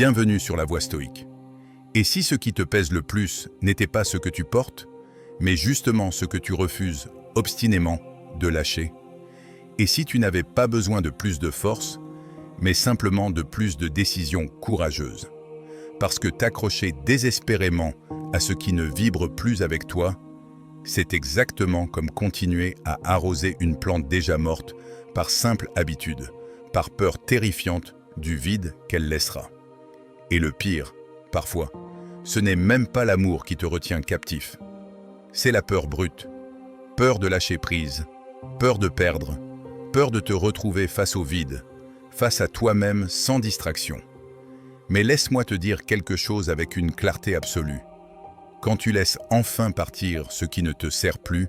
Bienvenue sur la voie stoïque. Et si ce qui te pèse le plus n'était pas ce que tu portes, mais justement ce que tu refuses obstinément de lâcher? Et si tu n'avais pas besoin de plus de force, mais simplement de plus de décisions courageuses? Parce que t'accrocher désespérément à ce qui ne vibre plus avec toi, c'est exactement comme continuer à arroser une plante déjà morte par simple habitude, par peur terrifiante du vide qu'elle laissera. Et le pire, parfois, ce n'est même pas l'amour qui te retient captif. C'est la peur brute, peur de lâcher prise, peur de perdre, peur de te retrouver face au vide, face à toi-même sans distraction. Mais laisse-moi te dire quelque chose avec une clarté absolue. Quand tu laisses enfin partir ce qui ne te sert plus,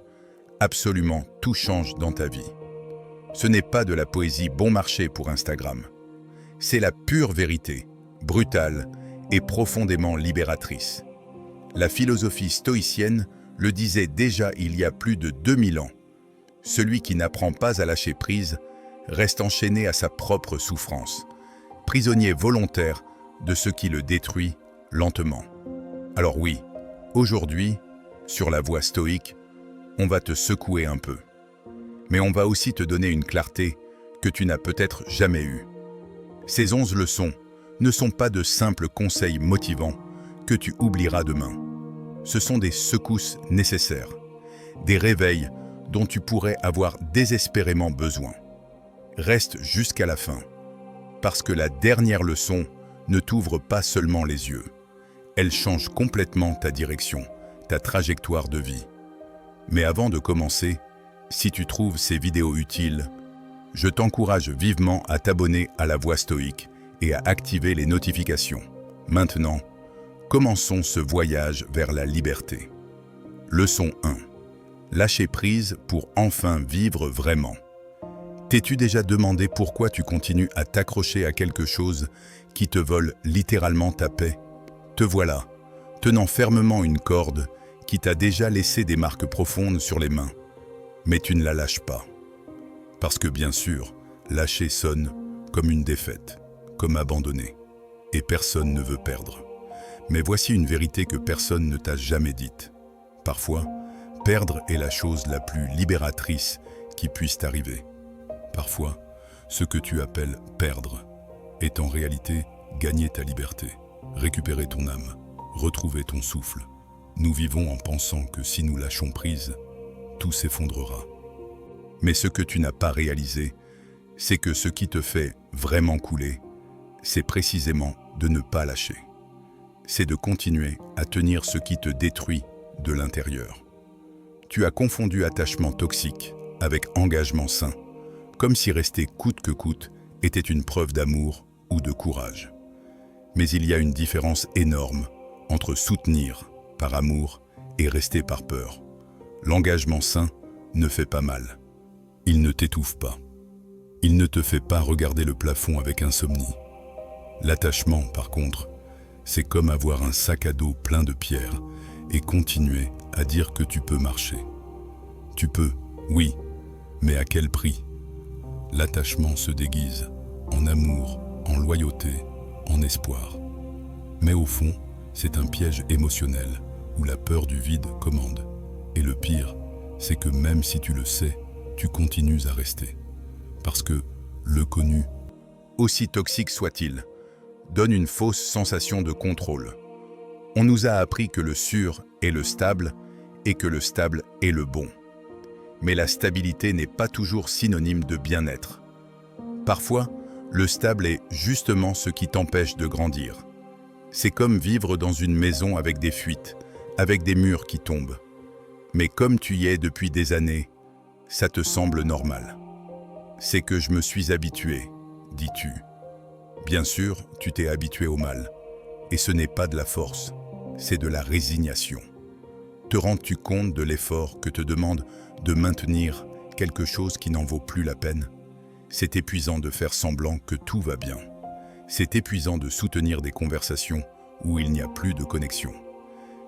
absolument tout change dans ta vie. Ce n'est pas de la poésie bon marché pour Instagram. C'est la pure vérité, brutale et profondément libératrice. La philosophie stoïcienne le disait déjà il y a plus de 2000 ans. Celui qui n'apprend pas à lâcher prise reste enchaîné à sa propre souffrance, prisonnier volontaire de ce qui le détruit lentement. Alors oui, aujourd'hui, sur la voie stoïque, on va te secouer un peu. Mais on va aussi te donner une clarté que tu n'as peut-être jamais eue. Ces 11 leçons ne sont pas de simples conseils motivants que tu oublieras demain. Ce sont des secousses nécessaires, des réveils dont tu pourrais avoir désespérément besoin. Reste jusqu'à la fin, parce que la dernière leçon ne t'ouvre pas seulement les yeux. Elle change complètement ta direction, ta trajectoire de vie. Mais avant de commencer, si tu trouves ces vidéos utiles, je t'encourage vivement à t'abonner à la voie stoïque et à activer les notifications. Maintenant, commençons ce voyage vers la liberté. Leçon 1. Lâcher prise pour enfin vivre vraiment. T'es-tu déjà demandé pourquoi tu continues à t'accrocher à quelque chose qui te vole littéralement ta paix? Te voilà, tenant fermement une corde qui t'a déjà laissé des marques profondes sur les mains. Mais tu ne la lâches pas. Parce que bien sûr, lâcher sonne comme une défaite, comme abandonner. Et personne ne veut perdre. Mais voici une vérité que personne ne t'a jamais dite. Parfois, perdre est la chose la plus libératrice qui puisse t'arriver. Parfois, ce que tu appelles perdre est en réalité gagner ta liberté, récupérer ton âme, retrouver ton souffle. Nous vivons en pensant que si nous lâchons prise, tout s'effondrera. Mais ce que tu n'as pas réalisé, c'est que ce qui te fait vraiment couler, c'est précisément de ne pas lâcher. C'est de continuer à tenir ce qui te détruit de l'intérieur. Tu as confondu attachement toxique avec engagement sain, comme si rester coûte que coûte était une preuve d'amour ou de courage. Mais il y a une différence énorme entre soutenir par amour et rester par peur. L'engagement sain ne fait pas mal. Il ne t'étouffe pas. Il ne te fait pas regarder le plafond avec insomnie. L'attachement, par contre, c'est comme avoir un sac à dos plein de pierres et continuer à dire que tu peux marcher. Tu peux, oui, mais à quel prix? L'attachement se déguise en amour, en loyauté, en espoir. Mais au fond, c'est un piège émotionnel où la peur du vide commande. Et le pire, c'est que même si tu le sais, tu continues à rester. Parce que le connu, aussi toxique soit-il, donne une fausse sensation de contrôle. On nous a appris que le sûr est le stable et que le stable est le bon. Mais la stabilité n'est pas toujours synonyme de bien-être. Parfois, le stable est justement ce qui t'empêche de grandir. C'est comme vivre dans une maison avec des fuites, avec des murs qui tombent. Mais comme tu y es depuis des années, ça te semble normal. C'est que je me suis habitué, dis-tu. Bien sûr, tu t'es habitué au mal. Et ce n'est pas de la force, c'est de la résignation. Te rends-tu compte de l'effort que te demande de maintenir quelque chose qui n'en vaut plus la peine? C'est épuisant de faire semblant que tout va bien. C'est épuisant de soutenir des conversations où il n'y a plus de connexion.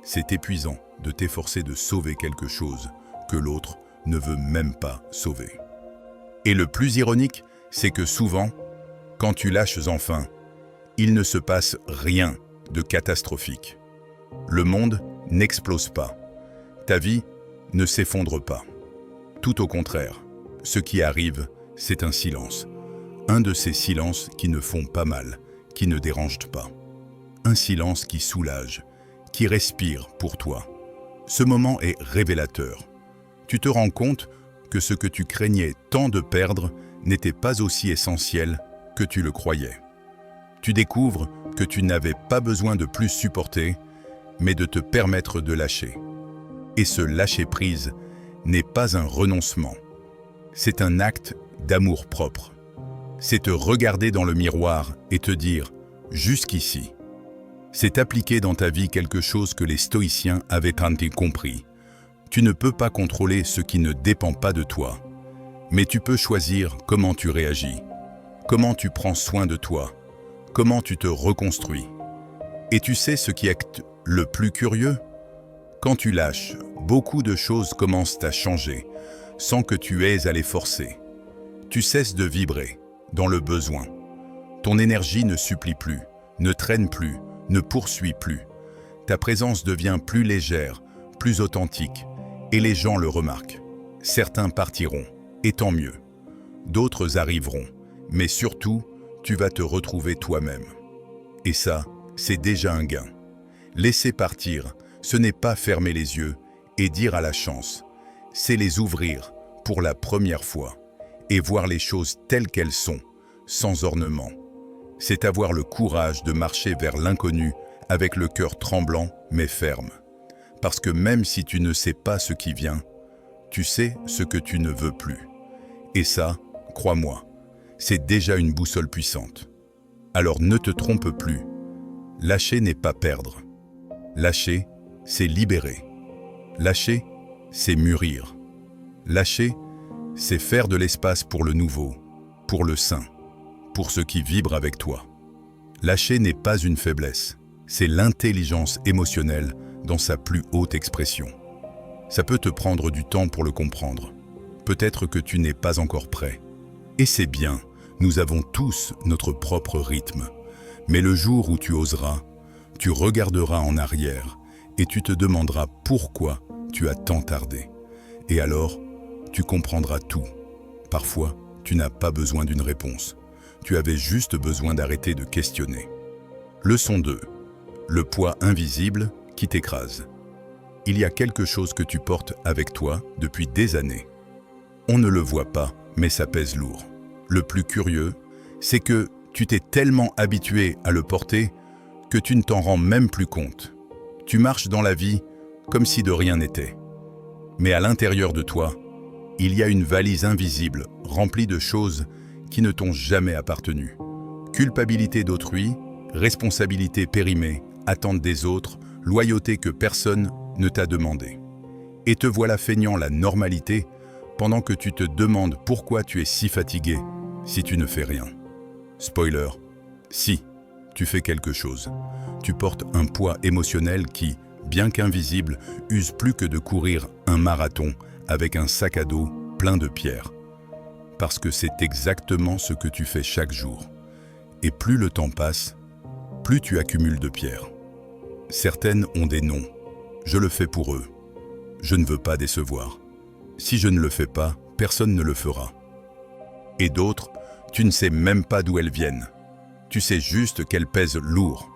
C'est épuisant de t'efforcer de sauver quelque chose que l'autre ne veut même pas sauver. Et le plus ironique, c'est que souvent, quand tu lâches enfin, il ne se passe rien de catastrophique. Le monde n'explose pas. Ta vie ne s'effondre pas. Tout au contraire, ce qui arrive, c'est un silence. Un de ces silences qui ne font pas mal, qui ne dérangent pas. Un silence qui soulage, qui respire pour toi. Ce moment est révélateur. Tu te rends compte que ce que tu craignais tant de perdre n'était pas aussi essentiel que tu le croyais. Tu découvres que tu n'avais pas besoin de plus supporter, mais de te permettre de lâcher. Et ce lâcher-prise n'est pas un renoncement. C'est un acte d'amour-propre. C'est te regarder dans le miroir et te dire « jusqu'ici ». C'est appliquer dans ta vie quelque chose que les stoïciens avaient compris. Tu ne peux pas contrôler ce qui ne dépend pas de toi, mais tu peux choisir comment tu réagis, comment tu prends soin de toi, comment tu te reconstruis. Et tu sais ce qui est le plus curieux? Quand tu lâches, beaucoup de choses commencent à changer, sans que tu aies à les forcer. Tu cesses de vibrer dans le besoin. Ton énergie ne supplie plus, ne traîne plus, ne poursuit plus. Ta présence devient plus légère, plus authentique, et les gens le remarquent. Certains partiront, et tant mieux. D'autres arriveront, mais surtout, tu vas te retrouver toi-même. Et ça, c'est déjà un gain. Laisser partir, ce n'est pas fermer les yeux et dire à la chance, c'est les ouvrir pour la première fois et voir les choses telles qu'elles sont, sans ornement. C'est avoir le courage de marcher vers l'inconnu avec le cœur tremblant mais ferme. Parce que même si tu ne sais pas ce qui vient, tu sais ce que tu ne veux plus. Et ça, crois-moi, c'est déjà une boussole puissante. Alors ne te trompe plus. Lâcher n'est pas perdre. Lâcher, c'est libérer. Lâcher, c'est mûrir. Lâcher, c'est faire de l'espace pour le nouveau, pour le sain, pour ce qui vibre avec toi. Lâcher n'est pas une faiblesse, c'est l'intelligence émotionnelle dans sa plus haute expression. Ça peut te prendre du temps pour le comprendre. Peut-être que tu n'es pas encore prêt. Et c'est bien, nous avons tous notre propre rythme. Mais le jour où tu oseras, tu regarderas en arrière et tu te demanderas pourquoi tu as tant tardé. Et alors, tu comprendras tout. Parfois, tu n'as pas besoin d'une réponse. Tu avais juste besoin d'arrêter de questionner. Leçon 2. Le poids invisible qui t'écrase. Il y a quelque chose que tu portes avec toi depuis des années. On ne le voit pas, mais ça pèse lourd. Le plus curieux, c'est que tu t'es tellement habitué à le porter que tu ne t'en rends même plus compte. Tu marches dans la vie comme si de rien n'était. Mais à l'intérieur de toi, il y a une valise invisible remplie de choses qui ne t'ont jamais appartenu. Culpabilité d'autrui, responsabilité périmée, attente des autres, loyauté que personne ne t'a demandé. Et te voilà feignant la normalité pendant que tu te demandes pourquoi tu es si fatigué si tu ne fais rien. Spoiler, si tu fais quelque chose, tu portes un poids émotionnel qui, bien qu'invisible, use plus que de courir un marathon avec un sac à dos plein de pierres. Parce que c'est exactement ce que tu fais chaque jour. Et plus le temps passe, plus tu accumules de pierres. Certaines ont des noms. Je le fais pour eux. Je ne veux pas décevoir. Si je ne le fais pas, personne ne le fera. Et d'autres, tu ne sais même pas d'où elles viennent. Tu sais juste qu'elles pèsent lourd.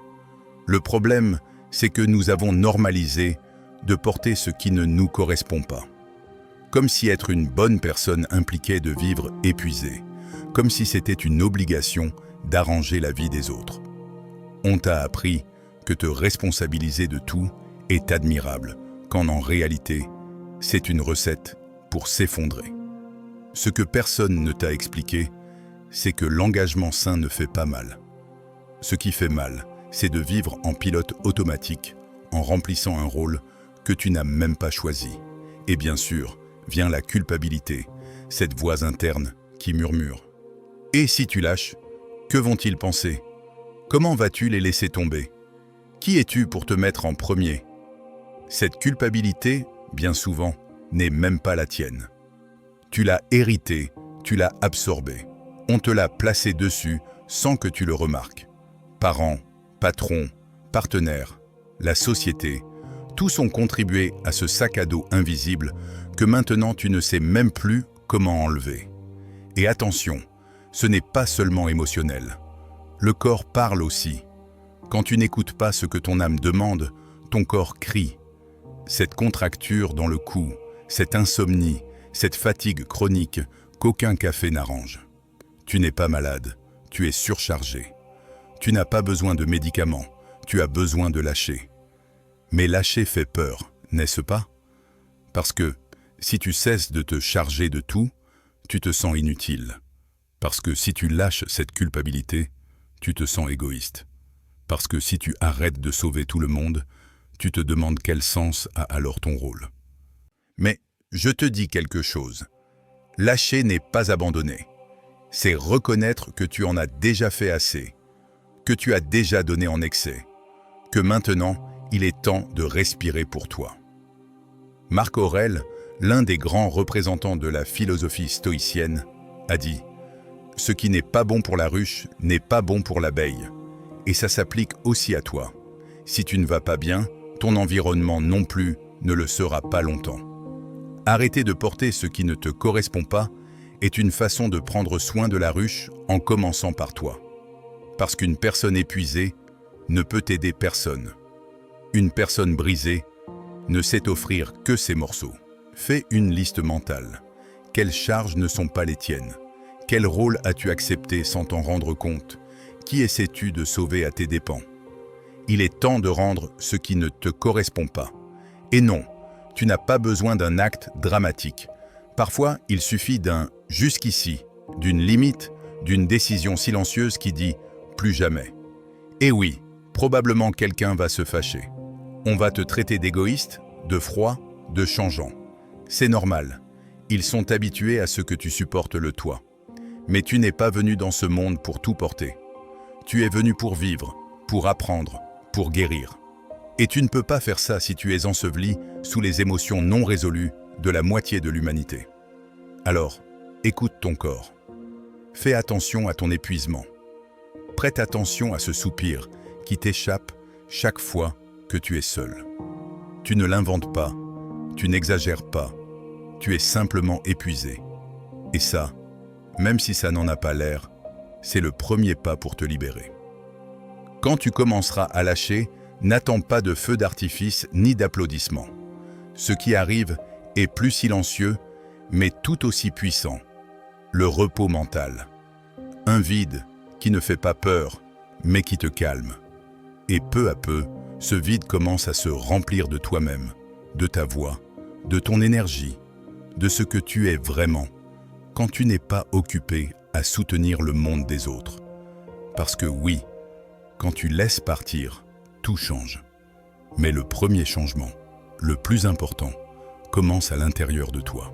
Le problème, c'est que nous avons normalisé de porter ce qui ne nous correspond pas. Comme si être une bonne personne impliquait de vivre épuisé, comme si c'était une obligation d'arranger la vie des autres. On t'a appris que te responsabiliser de tout est admirable, quand en réalité, c'est une recette pour s'effondrer. Ce que personne ne t'a expliqué, c'est que l'engagement sain ne fait pas mal. Ce qui fait mal, c'est de vivre en pilote automatique, en remplissant un rôle que tu n'as même pas choisi. Et bien sûr, vient la culpabilité, cette voix interne qui murmure. Et si tu lâches, que vont-ils penser? Comment vas-tu les laisser tomber? Qui es-tu pour te mettre en premier? Cette culpabilité, bien souvent, n'est même pas la tienne. Tu l'as héritée, tu l'as absorbée. On te l'a placée dessus sans que tu le remarques. Parents, patrons, partenaires, la société, tous ont contribué à ce sac à dos invisible que maintenant tu ne sais même plus comment enlever. Et attention, ce n'est pas seulement émotionnel. Le corps parle aussi. Quand tu n'écoutes pas ce que ton âme demande, ton corps crie. Cette contracture dans le cou, cette insomnie, cette fatigue chronique qu'aucun café n'arrange. Tu n'es pas malade, tu es surchargé. Tu n'as pas besoin de médicaments, tu as besoin de lâcher. Mais lâcher fait peur, n'est-ce pas? Parce que si tu cesses de te charger de tout, tu te sens inutile. Parce que si tu lâches cette culpabilité, tu te sens égoïste. Parce que si tu arrêtes de sauver tout le monde, tu te demandes quel sens a alors ton rôle. Mais je te dis quelque chose. Lâcher n'est pas abandonner. C'est reconnaître que tu en as déjà fait assez, que tu as déjà donné en excès, que maintenant, il est temps de respirer pour toi. Marc Aurèle, l'un des grands représentants de la philosophie stoïcienne, a dit « Ce qui n'est pas bon pour la ruche n'est pas bon pour l'abeille ». Et ça s'applique aussi à toi. Si tu ne vas pas bien, ton environnement non plus ne le sera pas longtemps. Arrêter de porter ce qui ne te correspond pas est une façon de prendre soin de la ruche en commençant par toi. Parce qu'une personne épuisée ne peut aider personne. Une personne brisée ne sait offrir que ses morceaux. Fais une liste mentale. Quelles charges ne sont pas les tiennes? Quel rôle as-tu accepté sans t'en rendre compte? Qui essaies-tu de sauver à tes dépens? Il est temps de rendre ce qui ne te correspond pas. Et non, tu n'as pas besoin d'un acte dramatique. Parfois, il suffit d'un « jusqu'ici », d'une limite, d'une décision silencieuse qui dit « plus jamais ». Et oui, probablement quelqu'un va se fâcher. On va te traiter d'égoïste, de froid, de changeant. C'est normal. Ils sont habitués à ce que tu supportes le toit. Mais tu n'es pas venu dans ce monde pour tout porter. Tu es venu pour vivre, pour apprendre, pour guérir. Et tu ne peux pas faire ça si tu es enseveli sous les émotions non résolues de la moitié de l'humanité. Alors, écoute ton corps. Fais attention à ton épuisement. Prête attention à ce soupir qui t'échappe chaque fois que tu es seul. Tu ne l'inventes pas, tu n'exagères pas, tu es simplement épuisé. Et ça, même si ça n'en a pas l'air, c'est le premier pas pour te libérer. Quand tu commenceras à lâcher, n'attends pas de feu d'artifice ni d'applaudissements. Ce qui arrive est plus silencieux, mais tout aussi puissant. Le repos mental. Un vide qui ne fait pas peur, mais qui te calme. Et peu à peu, ce vide commence à se remplir de toi-même, de ta voix, de ton énergie, de ce que tu es vraiment, quand tu n'es pas occupé à soutenir le monde des autres. Parce que oui, quand tu laisses partir, tout change. Mais le premier changement, le plus important, commence à l'intérieur de toi.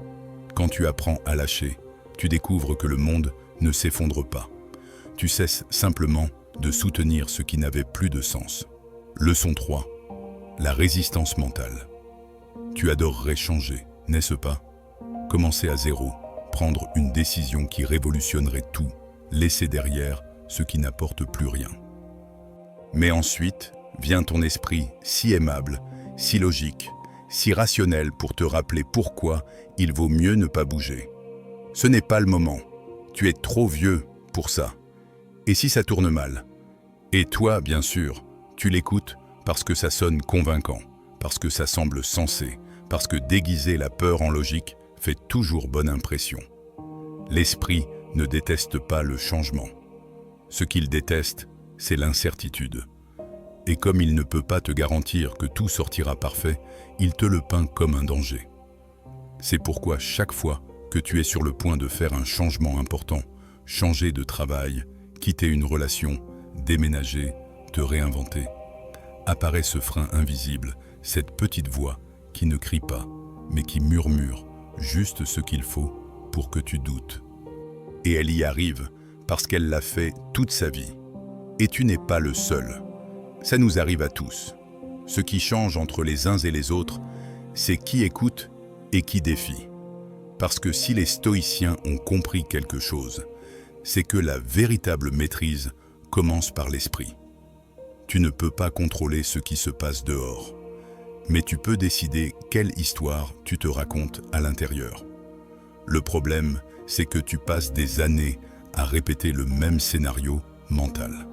Quand tu apprends à lâcher, tu découvres que le monde ne s'effondre pas. Tu cesses simplement de soutenir ce qui n'avait plus de sens. Leçon 3. La résistance mentale. Tu adorerais changer, n'est-ce pas? Commencer à zéro, prendre une décision qui révolutionnerait tout, laisser derrière ce qui n'apporte plus rien. Mais ensuite vient ton esprit si aimable, si logique, si rationnel pour te rappeler pourquoi il vaut mieux ne pas bouger. Ce n'est pas le moment. Tu es trop vieux pour ça. Et si ça tourne mal? Et toi, bien sûr, tu l'écoutes parce que ça sonne convaincant, parce que ça semble sensé, parce que déguiser la peur en logique fait toujours bonne impression. L'esprit ne déteste pas le changement. Ce qu'il déteste, c'est l'incertitude. Et comme il ne peut pas te garantir que tout sortira parfait, il te le peint comme un danger. C'est pourquoi chaque fois que tu es sur le point de faire un changement important, changer de travail, quitter une relation, déménager, te réinventer, apparaît ce frein invisible, cette petite voix qui ne crie pas, mais qui murmure juste ce qu'il faut pour que tu doutes. Et elle y arrive parce qu'elle l'a fait toute sa vie. Et tu n'es pas le seul. Ça nous arrive à tous. Ce qui change entre les uns et les autres, c'est qui écoute et qui défie. Parce que si les stoïciens ont compris quelque chose, c'est que la véritable maîtrise commence par l'esprit. Tu ne peux pas contrôler ce qui se passe dehors, mais tu peux décider quelle histoire tu te racontes à l'intérieur. Le problème, c'est que tu passes des années à répéter le même scénario mental.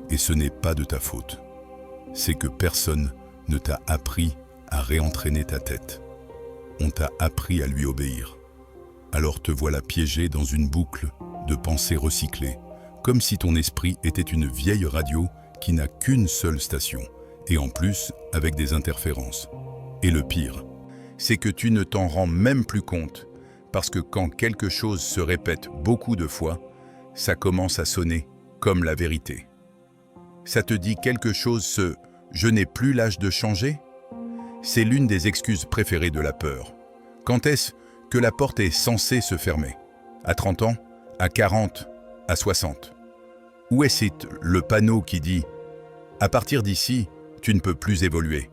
Et ce n'est pas de ta faute. C'est que personne ne t'a appris à réentraîner ta tête. On t'a appris à lui obéir. Alors te voilà piégé dans une boucle de pensées recyclées, comme si ton esprit était une vieille radio qui n'a qu'une seule station, et en plus avec des interférences. Et le pire, c'est que tu ne t'en rends même plus compte, parce que quand quelque chose se répète beaucoup de fois, ça commence à sonner comme la vérité. Ça te dit quelque chose, ce « je n'ai plus l'âge de changer » ? C'est l'une des excuses préférées de la peur. Quand est-ce que la porte est censée se fermer ? À 30 ans ? À 40 ? À 60 ? Où est-ce le panneau qui dit « à partir d'ici, tu ne peux plus évoluer ».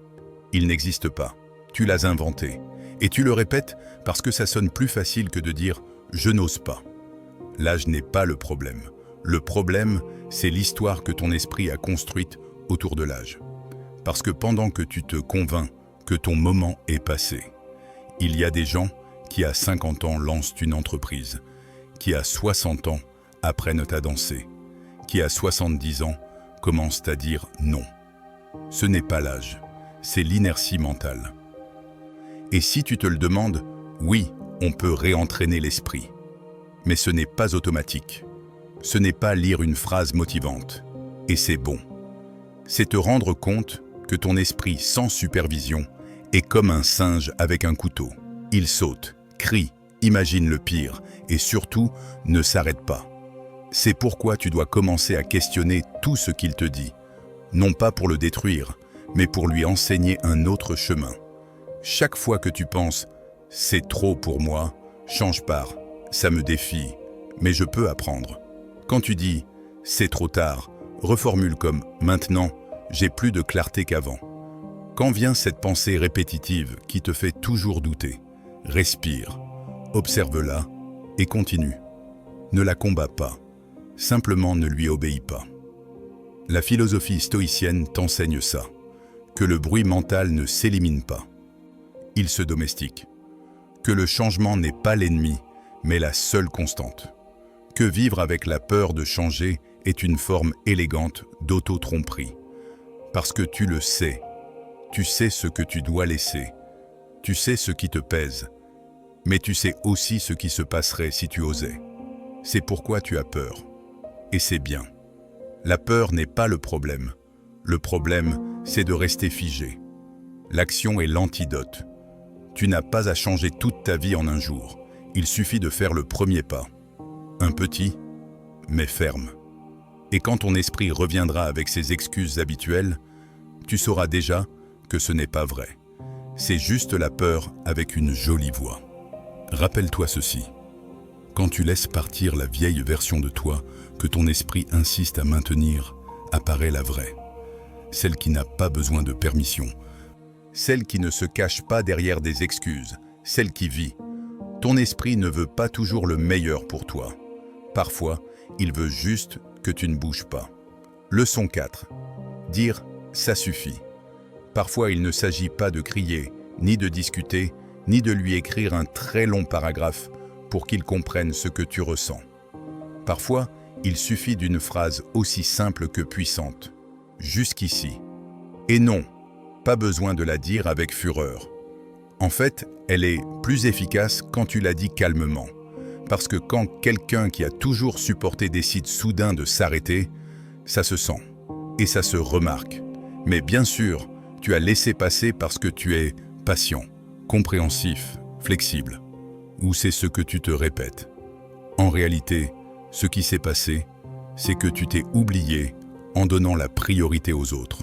Il n'existe pas. Tu l'as inventé. Et tu le répètes parce que ça sonne plus facile que de dire « je n'ose pas ». L'âge n'est pas le problème. Le problème, c'est l'histoire que ton esprit a construite autour de l'âge. Parce que pendant que tu te convaincs que ton moment est passé, il y a des gens qui à 50 ans lancent une entreprise, qui à 60 ans apprennent à danser, qui à 70 ans commencent à dire non. Ce n'est pas l'âge, c'est l'inertie mentale. Et si tu te le demandes, oui, on peut réentraîner l'esprit. Mais ce n'est pas automatique. Ce n'est pas lire une phrase motivante. Et c'est bon. C'est te rendre compte que ton esprit sans supervision est comme un singe avec un couteau. Il saute, crie, imagine le pire et surtout ne s'arrête pas. C'est pourquoi tu dois commencer à questionner tout ce qu'il te dit. Non pas pour le détruire, mais pour lui enseigner un autre chemin. Chaque fois que tu penses « c'est trop pour moi », change par « ça me défie, mais je peux apprendre ». Quand tu dis « c'est trop tard », reformule comme « maintenant, j'ai plus de clarté qu'avant ». Quand vient cette pensée répétitive qui te fait toujours douter, respire, observe-la et continue. Ne la combats pas, simplement ne lui obéis pas. La philosophie stoïcienne t'enseigne ça, que le bruit mental ne s'élimine pas. Il se domestique. Que le changement n'est pas l'ennemi, mais la seule constante. Que vivre avec la peur de changer est une forme élégante d'auto-tromperie. Parce que tu le sais. Tu sais ce que tu dois laisser. Tu sais ce qui te pèse. Mais tu sais aussi ce qui se passerait si tu osais. C'est pourquoi tu as peur. Et c'est bien. La peur n'est pas le problème. Le problème, c'est de rester figé. L'action est l'antidote. Tu n'as pas à changer toute ta vie en un jour. Il suffit de faire le premier pas. Un petit, mais ferme. Et quand ton esprit reviendra avec ses excuses habituelles, tu sauras déjà que ce n'est pas vrai. C'est juste la peur avec une jolie voix. Rappelle-toi ceci. Quand tu laisses partir la vieille version de toi que ton esprit insiste à maintenir, apparaît la vraie. Celle qui n'a pas besoin de permission. Celle qui ne se cache pas derrière des excuses. Celle qui vit. Ton esprit ne veut pas toujours le meilleur pour toi. Parfois, il veut juste que tu ne bouges pas. Leçon 4. Dire « ça suffit ». Parfois, il ne s'agit pas de crier, ni de discuter, ni de lui écrire un très long paragraphe pour qu'il comprenne ce que tu ressens. Parfois, il suffit d'une phrase aussi simple que puissante. Jusqu'ici. Et non, pas besoin de la dire avec fureur. En fait, elle est plus efficace quand tu la dis calmement. Parce que quand quelqu'un qui a toujours supporté décide soudain de s'arrêter, ça se sent et ça se remarque. Mais bien sûr, tu as laissé passer parce que tu es patient, compréhensif, flexible. Ou c'est ce que tu te répètes. En réalité, ce qui s'est passé, c'est que tu t'es oublié en donnant la priorité aux autres.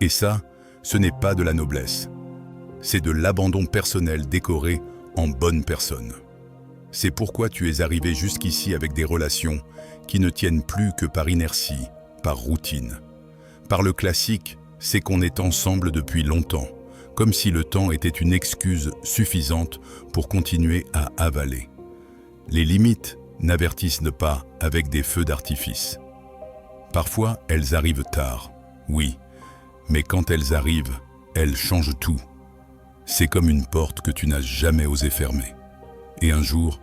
Et ça, ce n'est pas de la noblesse. C'est de l'abandon personnel décoré en bonne personne. C'est pourquoi tu es arrivé jusqu'ici avec des relations qui ne tiennent plus que par inertie, par routine. Par le classique, c'est qu'on est ensemble depuis longtemps, comme si le temps était une excuse suffisante pour continuer à avaler. Les limites n'avertissent pas avec des feux d'artifice. Parfois, elles arrivent tard, Oui, mais quand elles arrivent, elles changent tout. C'est comme une porte que tu n'as jamais osé fermer. Et un jour,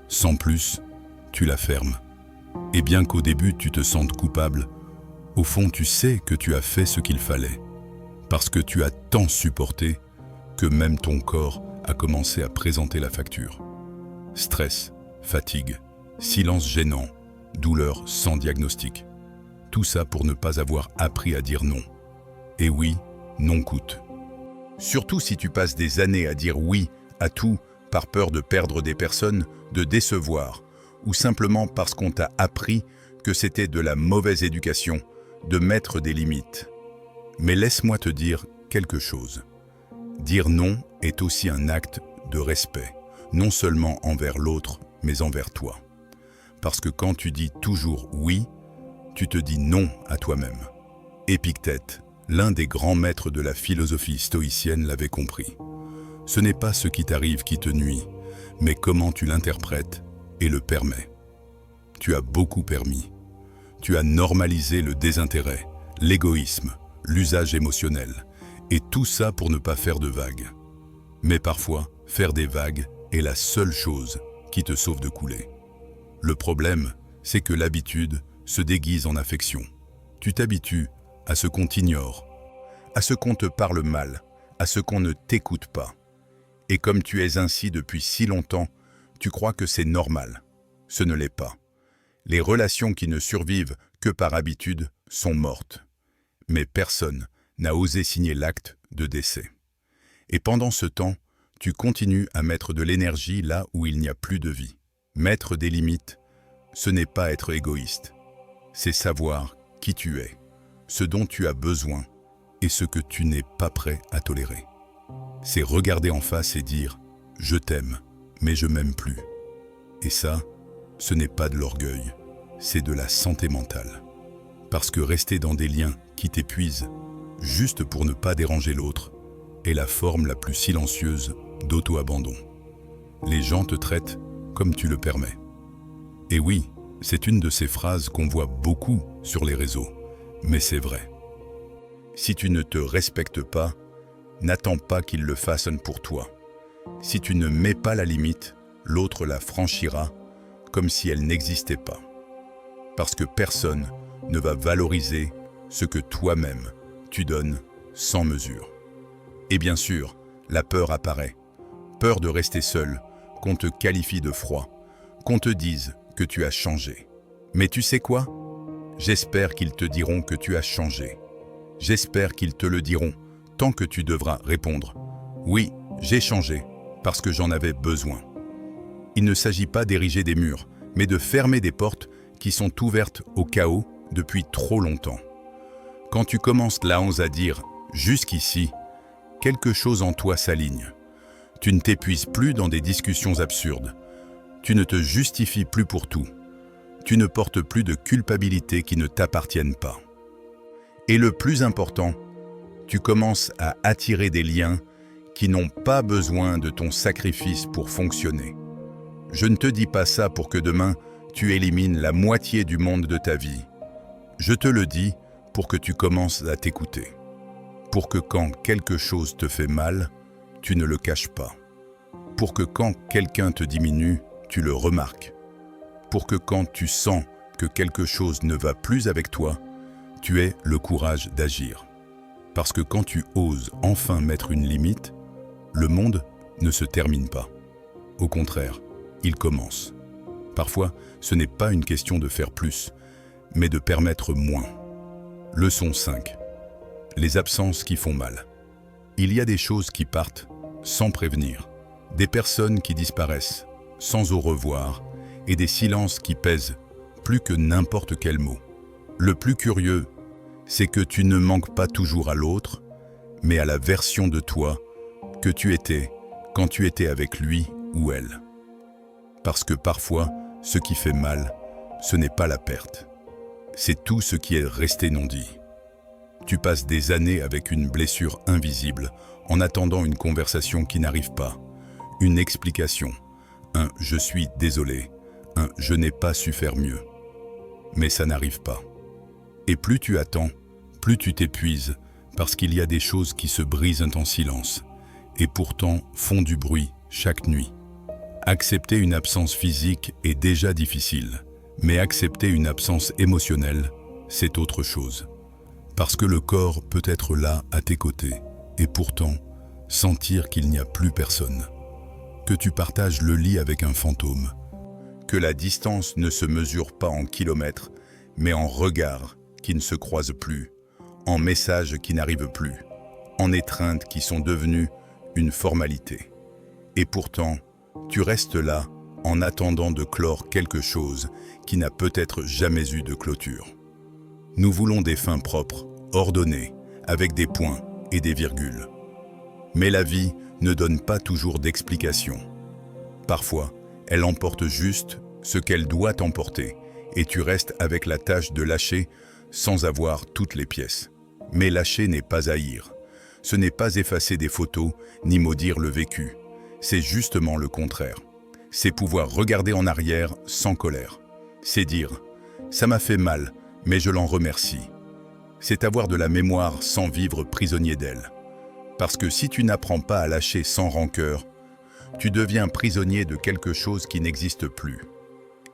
sans plus, tu la fermes. Et bien qu'au début tu te sentes coupable, au fond tu sais que tu as fait ce qu'il fallait. Parce que tu as tant supporté que même ton corps a commencé à présenter la facture. Stress, fatigue, silence gênant, douleur sans diagnostic. Tout ça pour ne pas avoir appris à dire non. Et oui, non coûte. Surtout si tu passes des années à dire oui à tout par peur de perdre des personnes, de décevoir, ou simplement parce qu'on t'a appris que c'était de la mauvaise éducation, de mettre des limites. Mais laisse-moi te dire quelque chose. Dire non est aussi un acte de respect, non seulement envers l'autre, mais envers toi. Parce que quand tu dis toujours oui, tu te dis non à toi-même. Épictète, l'un des grands maîtres de la philosophie stoïcienne, l'avait compris. Ce n'est pas ce qui t'arrive qui te nuit, mais comment tu l'interprètes et le permets. Tu as beaucoup permis. Tu as normalisé le désintérêt, l'égoïsme, l'usage émotionnel, et tout ça pour ne pas faire de vagues. Mais parfois, faire des vagues est la seule chose qui te sauve de couler. Le problème, c'est que l'habitude se déguise en affection. Tu t'habitues à ce qu'on t'ignore, à ce qu'on te parle mal, à ce qu'on ne t'écoute pas. Et comme tu es ainsi depuis si longtemps, tu crois que c'est normal. Ce ne l'est pas. Les relations qui ne survivent que par habitude sont mortes. Mais personne n'a osé signer l'acte de décès. Et pendant ce temps, tu continues à mettre de l'énergie là où il n'y a plus de vie. Mettre des limites, ce n'est pas être égoïste. C'est savoir qui tu es, ce dont tu as besoin et ce que tu n'es pas prêt à tolérer. C'est regarder en face et dire « je t'aime, mais je m'aime plus ». Et ça, ce n'est pas de l'orgueil, c'est de la santé mentale. Parce que rester dans des liens qui t'épuisent, juste pour ne pas déranger l'autre, est la forme la plus silencieuse d'auto-abandon. Les gens te traitent comme tu le permets. Et oui, c'est une de ces phrases qu'on voit beaucoup sur les réseaux, mais c'est vrai. Si tu ne te respectes pas, n'attends pas qu'il le façonne pour toi. Si tu ne mets pas la limite, l'autre la franchira comme si elle n'existait pas. Parce que personne ne va valoriser ce que toi-même tu donnes sans mesure. Et bien sûr, la peur apparaît. Peur de rester seul, qu'on te qualifie de froid, qu'on te dise que tu as changé. Mais tu sais quoi? J'espère qu'ils te diront que tu as changé. J'espère qu'ils te le diront tant que tu devras répondre « Oui, j'ai changé, parce que j'en avais besoin ». Il ne s'agit pas d'ériger des murs, mais de fermer des portes qui sont ouvertes au chaos depuis trop longtemps. Quand tu commences là à dire « jusqu'ici », quelque chose en toi s'aligne. Tu ne t'épuises plus dans des discussions absurdes. Tu ne te justifies plus pour tout. Tu ne portes plus de culpabilité qui ne t'appartiennent pas. Et le plus important, tu commences à attirer des liens qui n'ont pas besoin de ton sacrifice pour fonctionner. Je ne te dis pas ça pour que demain, tu élimines la moitié du monde de ta vie. Je te le dis pour que tu commences à t'écouter. Pour que quand quelque chose te fait mal, tu ne le caches pas. Pour que quand quelqu'un te diminue, tu le remarques. Pour que quand tu sens que quelque chose ne va plus avec toi, tu aies le courage d'agir. Parce que quand tu oses enfin mettre une limite, le monde ne se termine pas. Au contraire, il commence. Parfois, ce n'est pas une question de faire plus, mais de permettre moins. Leçon 5. Les absences qui font mal. Il y a des choses qui partent sans prévenir, des personnes qui disparaissent sans au revoir et des silences qui pèsent plus que n'importe quel mot. Le plus curieux, c'est que tu ne manques pas toujours à l'autre, mais à la version de toi que tu étais quand tu étais avec lui ou elle. Parce que parfois, ce qui fait mal, ce n'est pas la perte. C'est tout ce qui est resté non dit. Tu passes des années avec une blessure invisible en attendant une conversation qui n'arrive pas, une explication, un « je suis désolé », un « je n'ai pas su faire mieux ». Mais ça n'arrive pas. Et plus tu attends, plus tu t'épuises, parce qu'il y a des choses qui se brisent en silence, et pourtant font du bruit chaque nuit. Accepter une absence physique est déjà difficile, mais accepter une absence émotionnelle, c'est autre chose. Parce que le corps peut être là à tes côtés, et pourtant sentir qu'il n'y a plus personne. Que tu partages le lit avec un fantôme. Que la distance ne se mesure pas en kilomètres, mais en regards qui ne se croisent plus, en messages qui n'arrivent plus, en étreintes qui sont devenues une formalité. Et pourtant, tu restes là en attendant de clore quelque chose qui n'a peut-être jamais eu de clôture. Nous voulons des fins propres, ordonnées, avec des points et des virgules. Mais la vie ne donne pas toujours d'explication. Parfois, elle emporte juste ce qu'elle doit emporter, et tu restes avec la tâche de lâcher sans avoir toutes les pièces. Mais lâcher n'est pas haïr. Ce n'est pas effacer des photos, ni maudire le vécu. C'est justement le contraire. C'est pouvoir regarder en arrière sans colère. C'est dire « ça m'a fait mal, mais je l'en remercie ». C'est avoir de la mémoire sans vivre prisonnier d'elle. Parce que si tu n'apprends pas à lâcher sans rancœur, tu deviens prisonnier de quelque chose qui n'existe plus.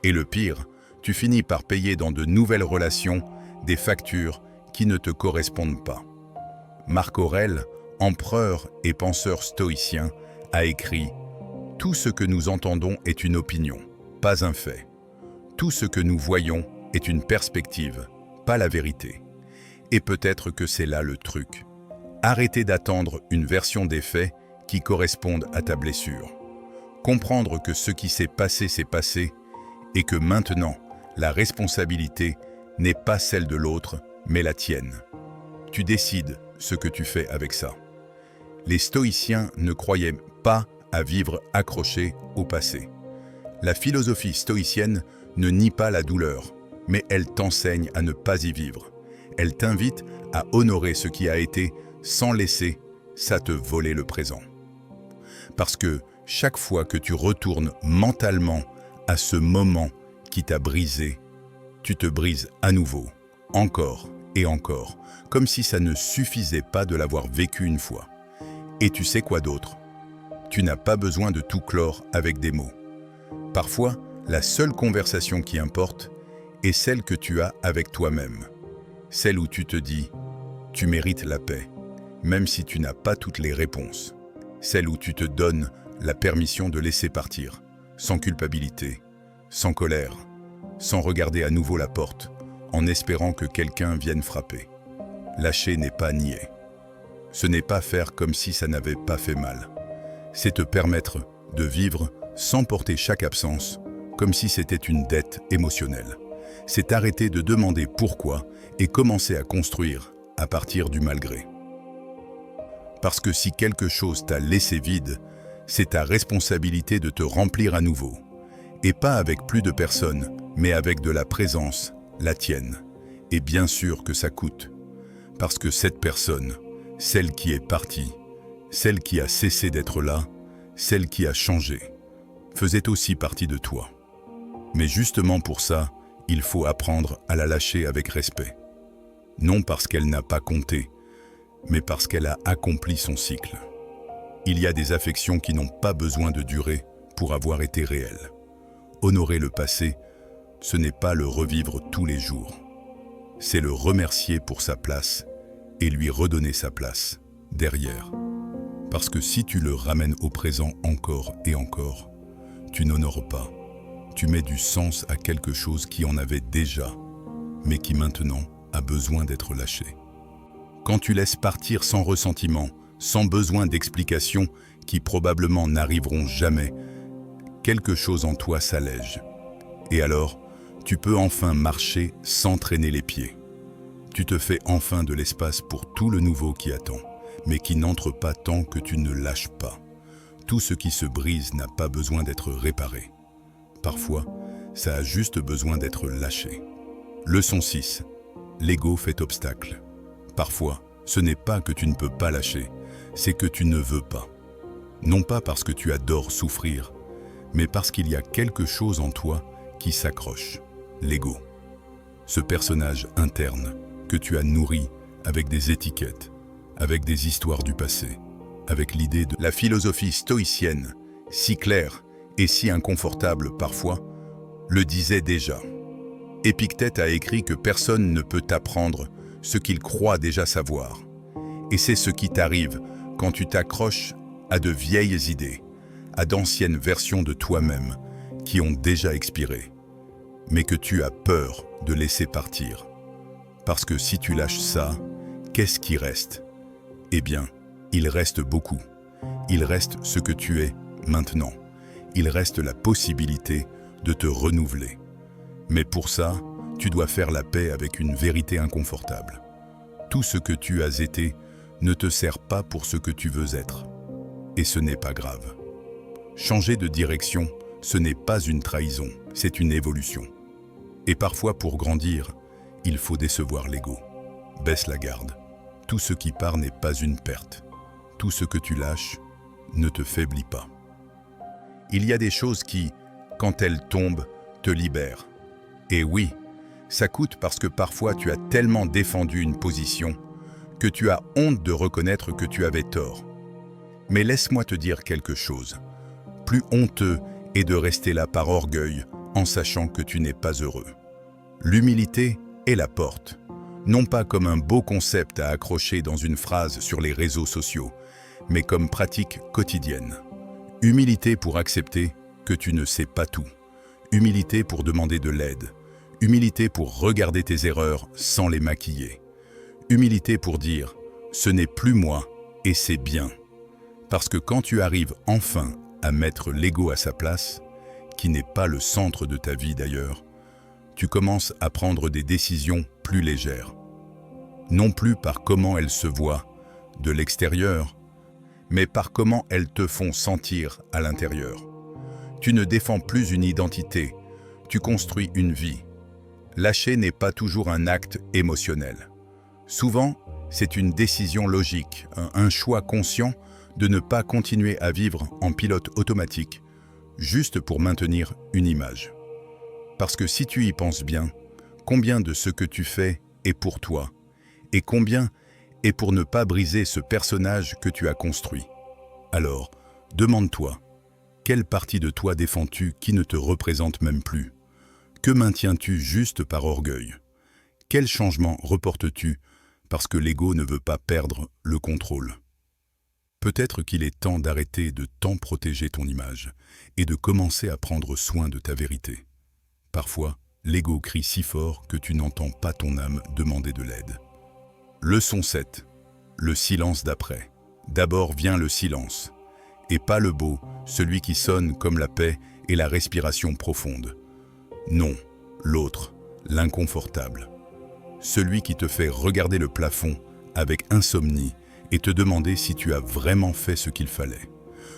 Et le pire, tu finis par payer dans de nouvelles relations des factures qui ne te correspondent pas. Marc Aurèle, empereur et penseur stoïcien, a écrit « Tout ce que nous entendons est une opinion, pas un fait. Tout ce que nous voyons est une perspective, pas la vérité. » Et peut-être que c'est là le truc. Arrêter d'attendre une version des faits qui correspondent à ta blessure. Comprendre que ce qui s'est passé et que maintenant, la responsabilité n'est pas celle de l'autre, mais la tienne. Tu décides ce que tu fais avec ça. Les stoïciens ne croyaient pas à vivre accrochés au passé. La philosophie stoïcienne ne nie pas la douleur, mais elle t'enseigne à ne pas y vivre. Elle t'invite à honorer ce qui a été sans laisser ça te voler le présent. Parce que chaque fois que tu retournes mentalement à ce moment qui t'a brisé, tu te brises à nouveau, encore et encore, comme si ça ne suffisait pas de l'avoir vécu une fois. Et tu sais quoi d'autre? Tu n'as pas besoin de tout clore avec des mots. Parfois, la seule conversation qui importe est celle que tu as avec toi-même. Celle où tu te dis « tu mérites la paix », même si tu n'as pas toutes les réponses. Celle où tu te donnes la permission de laisser partir, sans culpabilité, sans colère, sans regarder à nouveau la porte, en espérant que quelqu'un vienne frapper. Lâcher n'est pas nier. Ce n'est pas faire comme si ça n'avait pas fait mal. C'est te permettre de vivre sans porter chaque absence, comme si c'était une dette émotionnelle. C'est arrêter de demander pourquoi et commencer à construire à partir du malgré. Parce que si quelque chose t'a laissé vide, c'est ta responsabilité de te remplir à nouveau. Et pas avec plus de personnes, mais avec de la présence, la tienne. Et bien sûr que ça coûte. Parce que cette personne, celle qui est partie, celle qui a cessé d'être là, celle qui a changé, faisait aussi partie de toi. Mais justement pour ça, il faut apprendre à la lâcher avec respect. Non parce qu'elle n'a pas compté, mais parce qu'elle a accompli son cycle. Il y a des affections qui n'ont pas besoin de durer pour avoir été réelles. Honorer le passé, ce n'est pas le revivre tous les jours. C'est le remercier pour sa place et lui redonner sa place, derrière. Parce que si tu le ramènes au présent encore et encore, tu n'honores pas. Tu mets du sens à quelque chose qui en avait déjà, mais qui maintenant a besoin d'être lâché. Quand tu laisses partir sans ressentiment, sans besoin d'explications qui probablement n'arriveront jamais, quelque chose en toi s'allège. Et alors, tu peux enfin marcher sans traîner les pieds. Tu te fais enfin de l'espace pour tout le nouveau qui attend, mais qui n'entre pas tant que tu ne lâches pas. Tout ce qui se brise n'a pas besoin d'être réparé. Parfois, ça a juste besoin d'être lâché. Leçon 6. L'ego fait obstacle. Parfois, ce n'est pas que tu ne peux pas lâcher, c'est que tu ne veux pas. Non pas parce que tu adores souffrir, mais parce qu'il y a quelque chose en toi qui s'accroche, l'ego. Ce personnage interne que tu as nourri avec des étiquettes, avec des histoires du passé, avec l'idée de la philosophie stoïcienne, si claire et si inconfortable parfois, le disait déjà. Épictète a écrit que personne ne peut t'apprendre ce qu'il croit déjà savoir. Et c'est ce qui t'arrive quand tu t'accroches à de vieilles idées, à d'anciennes versions de toi-même qui ont déjà expiré, mais que tu as peur de laisser partir. Parce que si tu lâches ça, qu'est-ce qui reste? Eh bien, il reste beaucoup. Il reste ce que tu es maintenant. Il reste la possibilité de te renouveler. Mais pour ça, tu dois faire la paix avec une vérité inconfortable. Tout ce que tu as été ne te sert pas pour ce que tu veux être. Et ce n'est pas grave. Changer de direction, ce n'est pas une trahison, c'est une évolution. Et parfois, pour grandir, il faut décevoir l'ego. Baisse la garde. Tout ce qui part n'est pas une perte. Tout ce que tu lâches ne te faiblit pas. Il y a des choses qui, quand elles tombent, te libèrent. Et oui, ça coûte parce que parfois tu as tellement défendu une position que tu as honte de reconnaître que tu avais tort. Mais laisse-moi te dire quelque chose. Plus honteux est de rester là par orgueil en sachant que tu n'es pas heureux. L'humilité est la porte, non pas comme un beau concept à accrocher dans une phrase sur les réseaux sociaux, mais comme pratique quotidienne. Humilité pour accepter que tu ne sais pas tout. Humilité pour demander de l'aide. Humilité pour regarder tes erreurs sans les maquiller. Humilité pour dire « ce n'est plus moi et c'est bien ». Parce que quand tu arrives enfin à mettre l'ego à sa place, qui n'est pas le centre de ta vie d'ailleurs, tu commences à prendre des décisions plus légères. Non plus par comment elles se voient de l'extérieur, mais par comment elles te font sentir à l'intérieur. Tu ne défends plus une identité, tu construis une vie. Lâcher n'est pas toujours un acte émotionnel. Souvent, c'est une décision logique, un choix conscient de ne pas continuer à vivre en pilote automatique, juste pour maintenir une image. Parce que si tu y penses bien, combien de ce que tu fais est pour toi, et combien est pour ne pas briser ce personnage que tu as construit. Alors, demande-toi, quelle partie de toi défends-tu qui ne te représente même plus? Que maintiens-tu juste par orgueil? Quel changement reportes-tu parce que l'ego ne veut pas perdre le contrôle? Peut-être qu'il est temps d'arrêter de tant protéger ton image et de commencer à prendre soin de ta vérité. Parfois, l'ego crie si fort que tu n'entends pas ton âme demander de l'aide. Leçon 7. Le silence d'après. D'abord vient le silence, et pas le beau, celui qui sonne comme la paix et la respiration profonde. Non, l'autre, l'inconfortable. Celui qui te fait regarder le plafond avec insomnie et te demander si tu as vraiment fait ce qu'il fallait.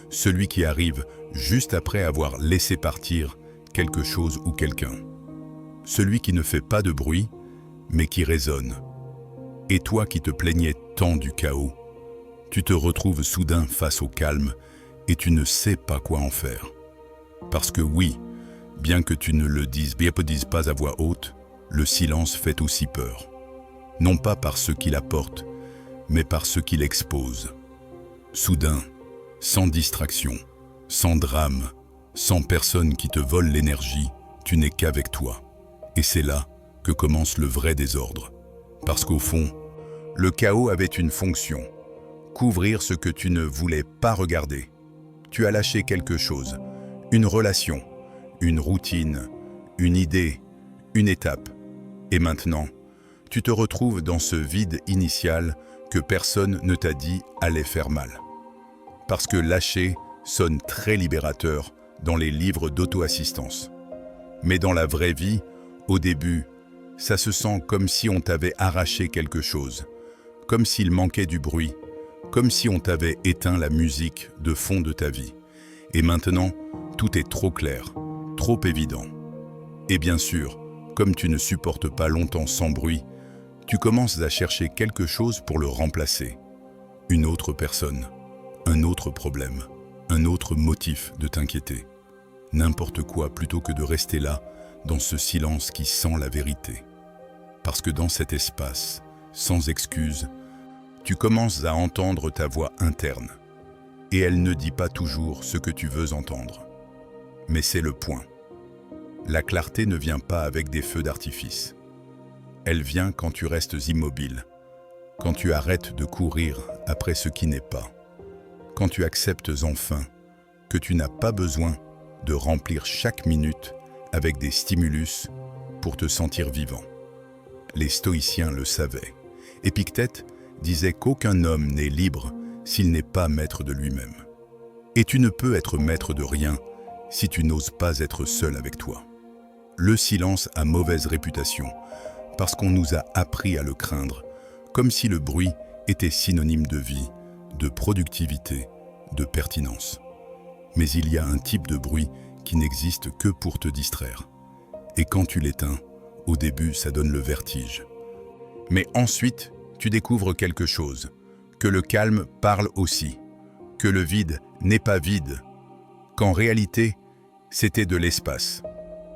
Celui qui arrive juste après avoir laissé partir quelque chose ou quelqu'un. Celui qui ne fait pas de bruit, mais qui résonne. Et toi qui te plaignais tant du chaos, tu te retrouves soudain face au calme et tu ne sais pas quoi en faire. Parce que oui, bien que tu ne le dises pas à voix haute, le silence fait aussi peur. Non pas par ce qu'il apporte, mais par ce qu'il expose. Soudain, sans distraction, sans drame, sans personne qui te vole l'énergie, tu n'es qu'avec toi. Et c'est là que commence le vrai désordre. Parce qu'au fond, le chaos avait une fonction, couvrir ce que tu ne voulais pas regarder. Tu as lâché quelque chose, une relation, une routine, une idée, une étape. Et maintenant, tu te retrouves dans ce vide initial que personne ne t'a dit allait faire mal. Parce que lâcher sonne très libérateur dans les livres d'auto-assistance. Mais dans la vraie vie, au début, ça se sent comme si on t'avait arraché quelque chose, comme s'il manquait du bruit, comme si on t'avait éteint la musique de fond de ta vie. Et maintenant, tout est trop clair, trop évident. Et bien sûr, comme tu ne supportes pas longtemps sans bruit, tu commences à chercher quelque chose pour le remplacer. Une autre personne, un autre problème, un autre motif de t'inquiéter. N'importe quoi plutôt que de rester là, dans ce silence qui sent la vérité. Parce que dans cet espace, sans excuse, tu commences à entendre ta voix interne. Et elle ne dit pas toujours ce que tu veux entendre. Mais c'est le point. La clarté ne vient pas avec des feux d'artifice. Elle vient quand tu restes immobile, quand tu arrêtes de courir après ce qui n'est pas, quand tu acceptes enfin que tu n'as pas besoin de remplir chaque minute avec des stimulus pour te sentir vivant. Les stoïciens le savaient. Épictète disait qu'aucun homme n'est libre s'il n'est pas maître de lui-même. Et tu ne peux être maître de rien si tu n'oses pas être seul avec toi. Le silence a mauvaise réputation parce qu'on nous a appris à le craindre, comme si le bruit était synonyme de vie, de productivité, de pertinence. Mais il y a un type de bruit qui n'existe que pour te distraire. Et quand tu l'éteins, au début, ça donne le vertige. Mais ensuite, tu découvres quelque chose, que le calme parle aussi, que le vide n'est pas vide, qu'en réalité, c'était de l'espace.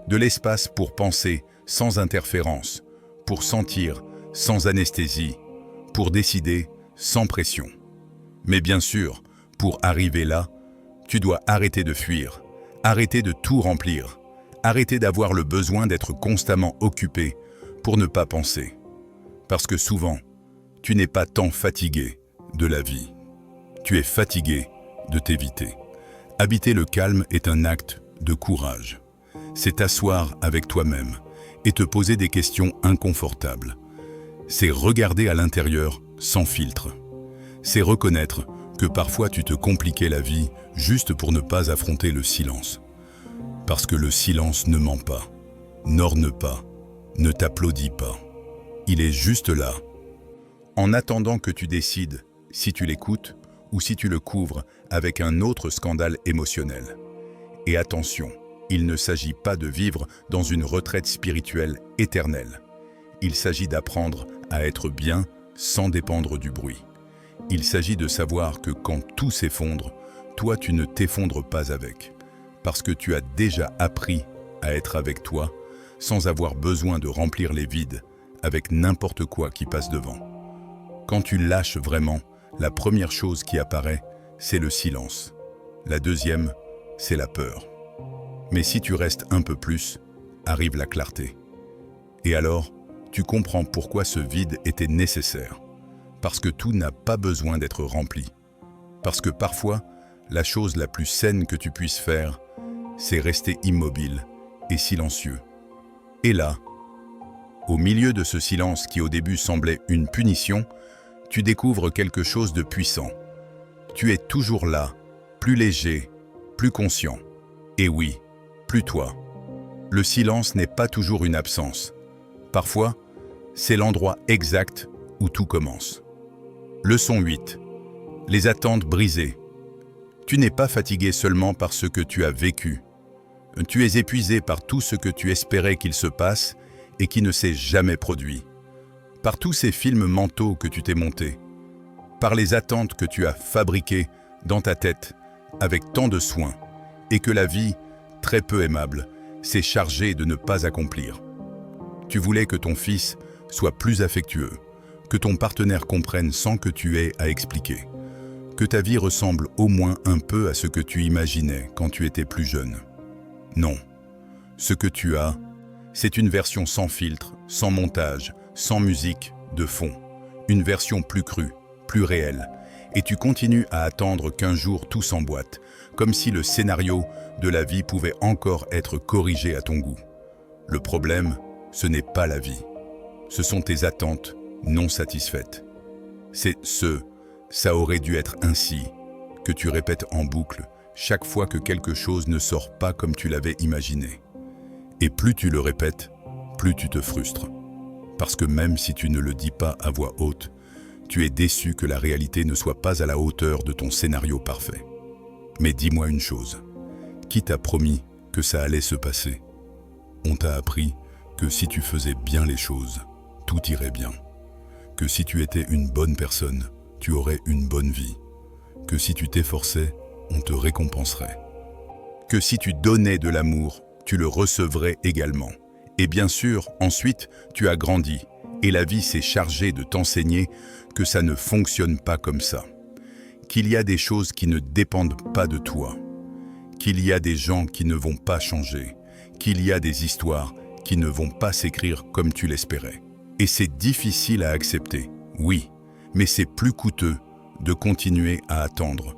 De l'espace pour penser sans interférence, pour sentir sans anesthésie, pour décider sans pression. Mais bien sûr, pour arriver là, tu dois arrêter de fuir, arrêter de tout remplir, arrêter d'avoir le besoin d'être constamment occupé pour ne pas penser. Parce que souvent, tu n'es pas tant fatigué de la vie. Tu es fatigué de t'éviter. Habiter le calme est un acte de courage. C'est t'asseoir avec toi-même et te poser des questions inconfortables. C'est regarder à l'intérieur sans filtre. C'est reconnaître que parfois tu te compliquais la vie juste pour ne pas affronter le silence. Parce que le silence ne ment pas, n'orne pas, ne t'applaudit pas. Il est juste là, en attendant que tu décides si tu l'écoutes ou si tu le couvres avec un autre scandale émotionnel. Et attention, il ne s'agit pas de vivre dans une retraite spirituelle éternelle. Il s'agit d'apprendre à être bien sans dépendre du bruit. Il s'agit de savoir que quand tout s'effondre, toi tu ne t'effondres pas avec, parce que tu as déjà appris à être avec toi sans avoir besoin de remplir les vides avec n'importe quoi qui passe devant. Quand tu lâches vraiment, la première chose qui apparaît, c'est le silence. La deuxième, c'est la peur. Mais si tu restes un peu plus, arrive la clarté. Et alors, tu comprends pourquoi ce vide était nécessaire. Parce que tout n'a pas besoin d'être rempli. Parce que parfois, la chose la plus saine que tu puisses faire, c'est rester immobile et silencieux. Et là, au milieu de ce silence qui au début semblait une punition, tu découvres quelque chose de puissant. Tu es toujours là, plus léger, plus conscient. Et oui, plus toi. Le silence n'est pas toujours une absence. Parfois, c'est l'endroit exact où tout commence. Leçon 8. Les attentes brisées. Tu n'es pas fatigué seulement par ce que tu as vécu. Tu es épuisé par tout ce que tu espérais qu'il se passe et qui ne s'est jamais produit. Par tous ces films mentaux que tu t'es montés. Par les attentes que tu as fabriquées dans ta tête avec tant de soin et que la vie, très peu aimable, s'est chargée de ne pas accomplir. Tu voulais que ton fils soit plus affectueux, que ton partenaire comprenne sans que tu aies à expliquer, que ta vie ressemble au moins un peu à ce que tu imaginais quand tu étais plus jeune. Non, ce que tu as, c'est une version sans filtre, sans montage, sans musique, de fond, une version plus crue, plus réelle, et tu continues à attendre qu'un jour tout s'emboîte, comme si le scénario de la vie pouvait encore être corrigé à ton goût. Le problème, ce n'est pas la vie. Ce sont tes attentes non satisfaites. C'est ça aurait dû être ainsi, que tu répètes en boucle chaque fois que quelque chose ne sort pas comme tu l'avais imaginé. Et plus tu le répètes, plus tu te frustres. Parce que même si tu ne le dis pas à voix haute, tu es déçu que la réalité ne soit pas à la hauteur de ton scénario parfait. Mais dis-moi une chose, qui t'a promis que ça allait se passer? On t'a appris que si tu faisais bien les choses, tout irait bien. Que si tu étais une bonne personne, tu aurais une bonne vie. Que si tu t'efforçais, on te récompenserait. Que si tu donnais de l'amour, tu le recevrais également. Et bien sûr, ensuite, tu as grandi Et la vie s'est chargée de t'enseigner que ça ne fonctionne pas comme ça. Qu'il y a des choses qui ne dépendent pas de toi. Qu'il y a des gens qui ne vont pas changer. Qu'il y a des histoires qui ne vont pas s'écrire comme tu l'espérais. Et c'est difficile à accepter, oui, mais c'est plus coûteux de continuer à attendre.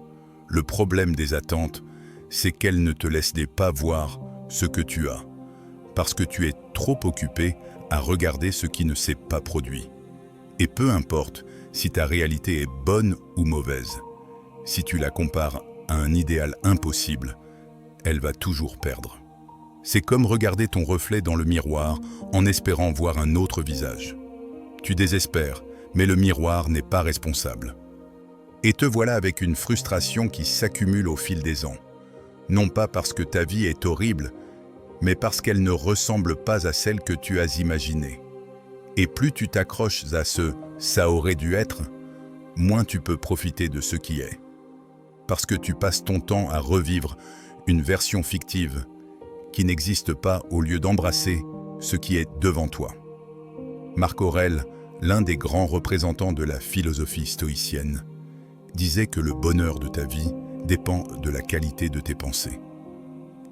Le problème des attentes, c'est qu'elles ne te laissent pas voir ce que tu as, parce que tu es trop occupé à regarder ce qui ne s'est pas produit. Et peu importe si ta réalité est bonne ou mauvaise, si tu la compares à un idéal impossible, elle va toujours perdre. C'est comme regarder ton reflet dans le miroir en espérant voir un autre visage. Tu désespères, mais le miroir n'est pas responsable. Et te voilà avec une frustration qui s'accumule au fil des ans. Non pas parce que ta vie est horrible, mais parce qu'elle ne ressemble pas à celle que tu as imaginée. Et plus tu t'accroches à ce « ça aurait dû être », moins tu peux profiter de ce qui est. Parce que tu passes ton temps à revivre une version fictive qui n'existe pas au lieu d'embrasser ce qui est devant toi. Marc Aurèle, l'un des grands représentants de la philosophie stoïcienne, disait que le bonheur de ta vie dépend de la qualité de tes pensées.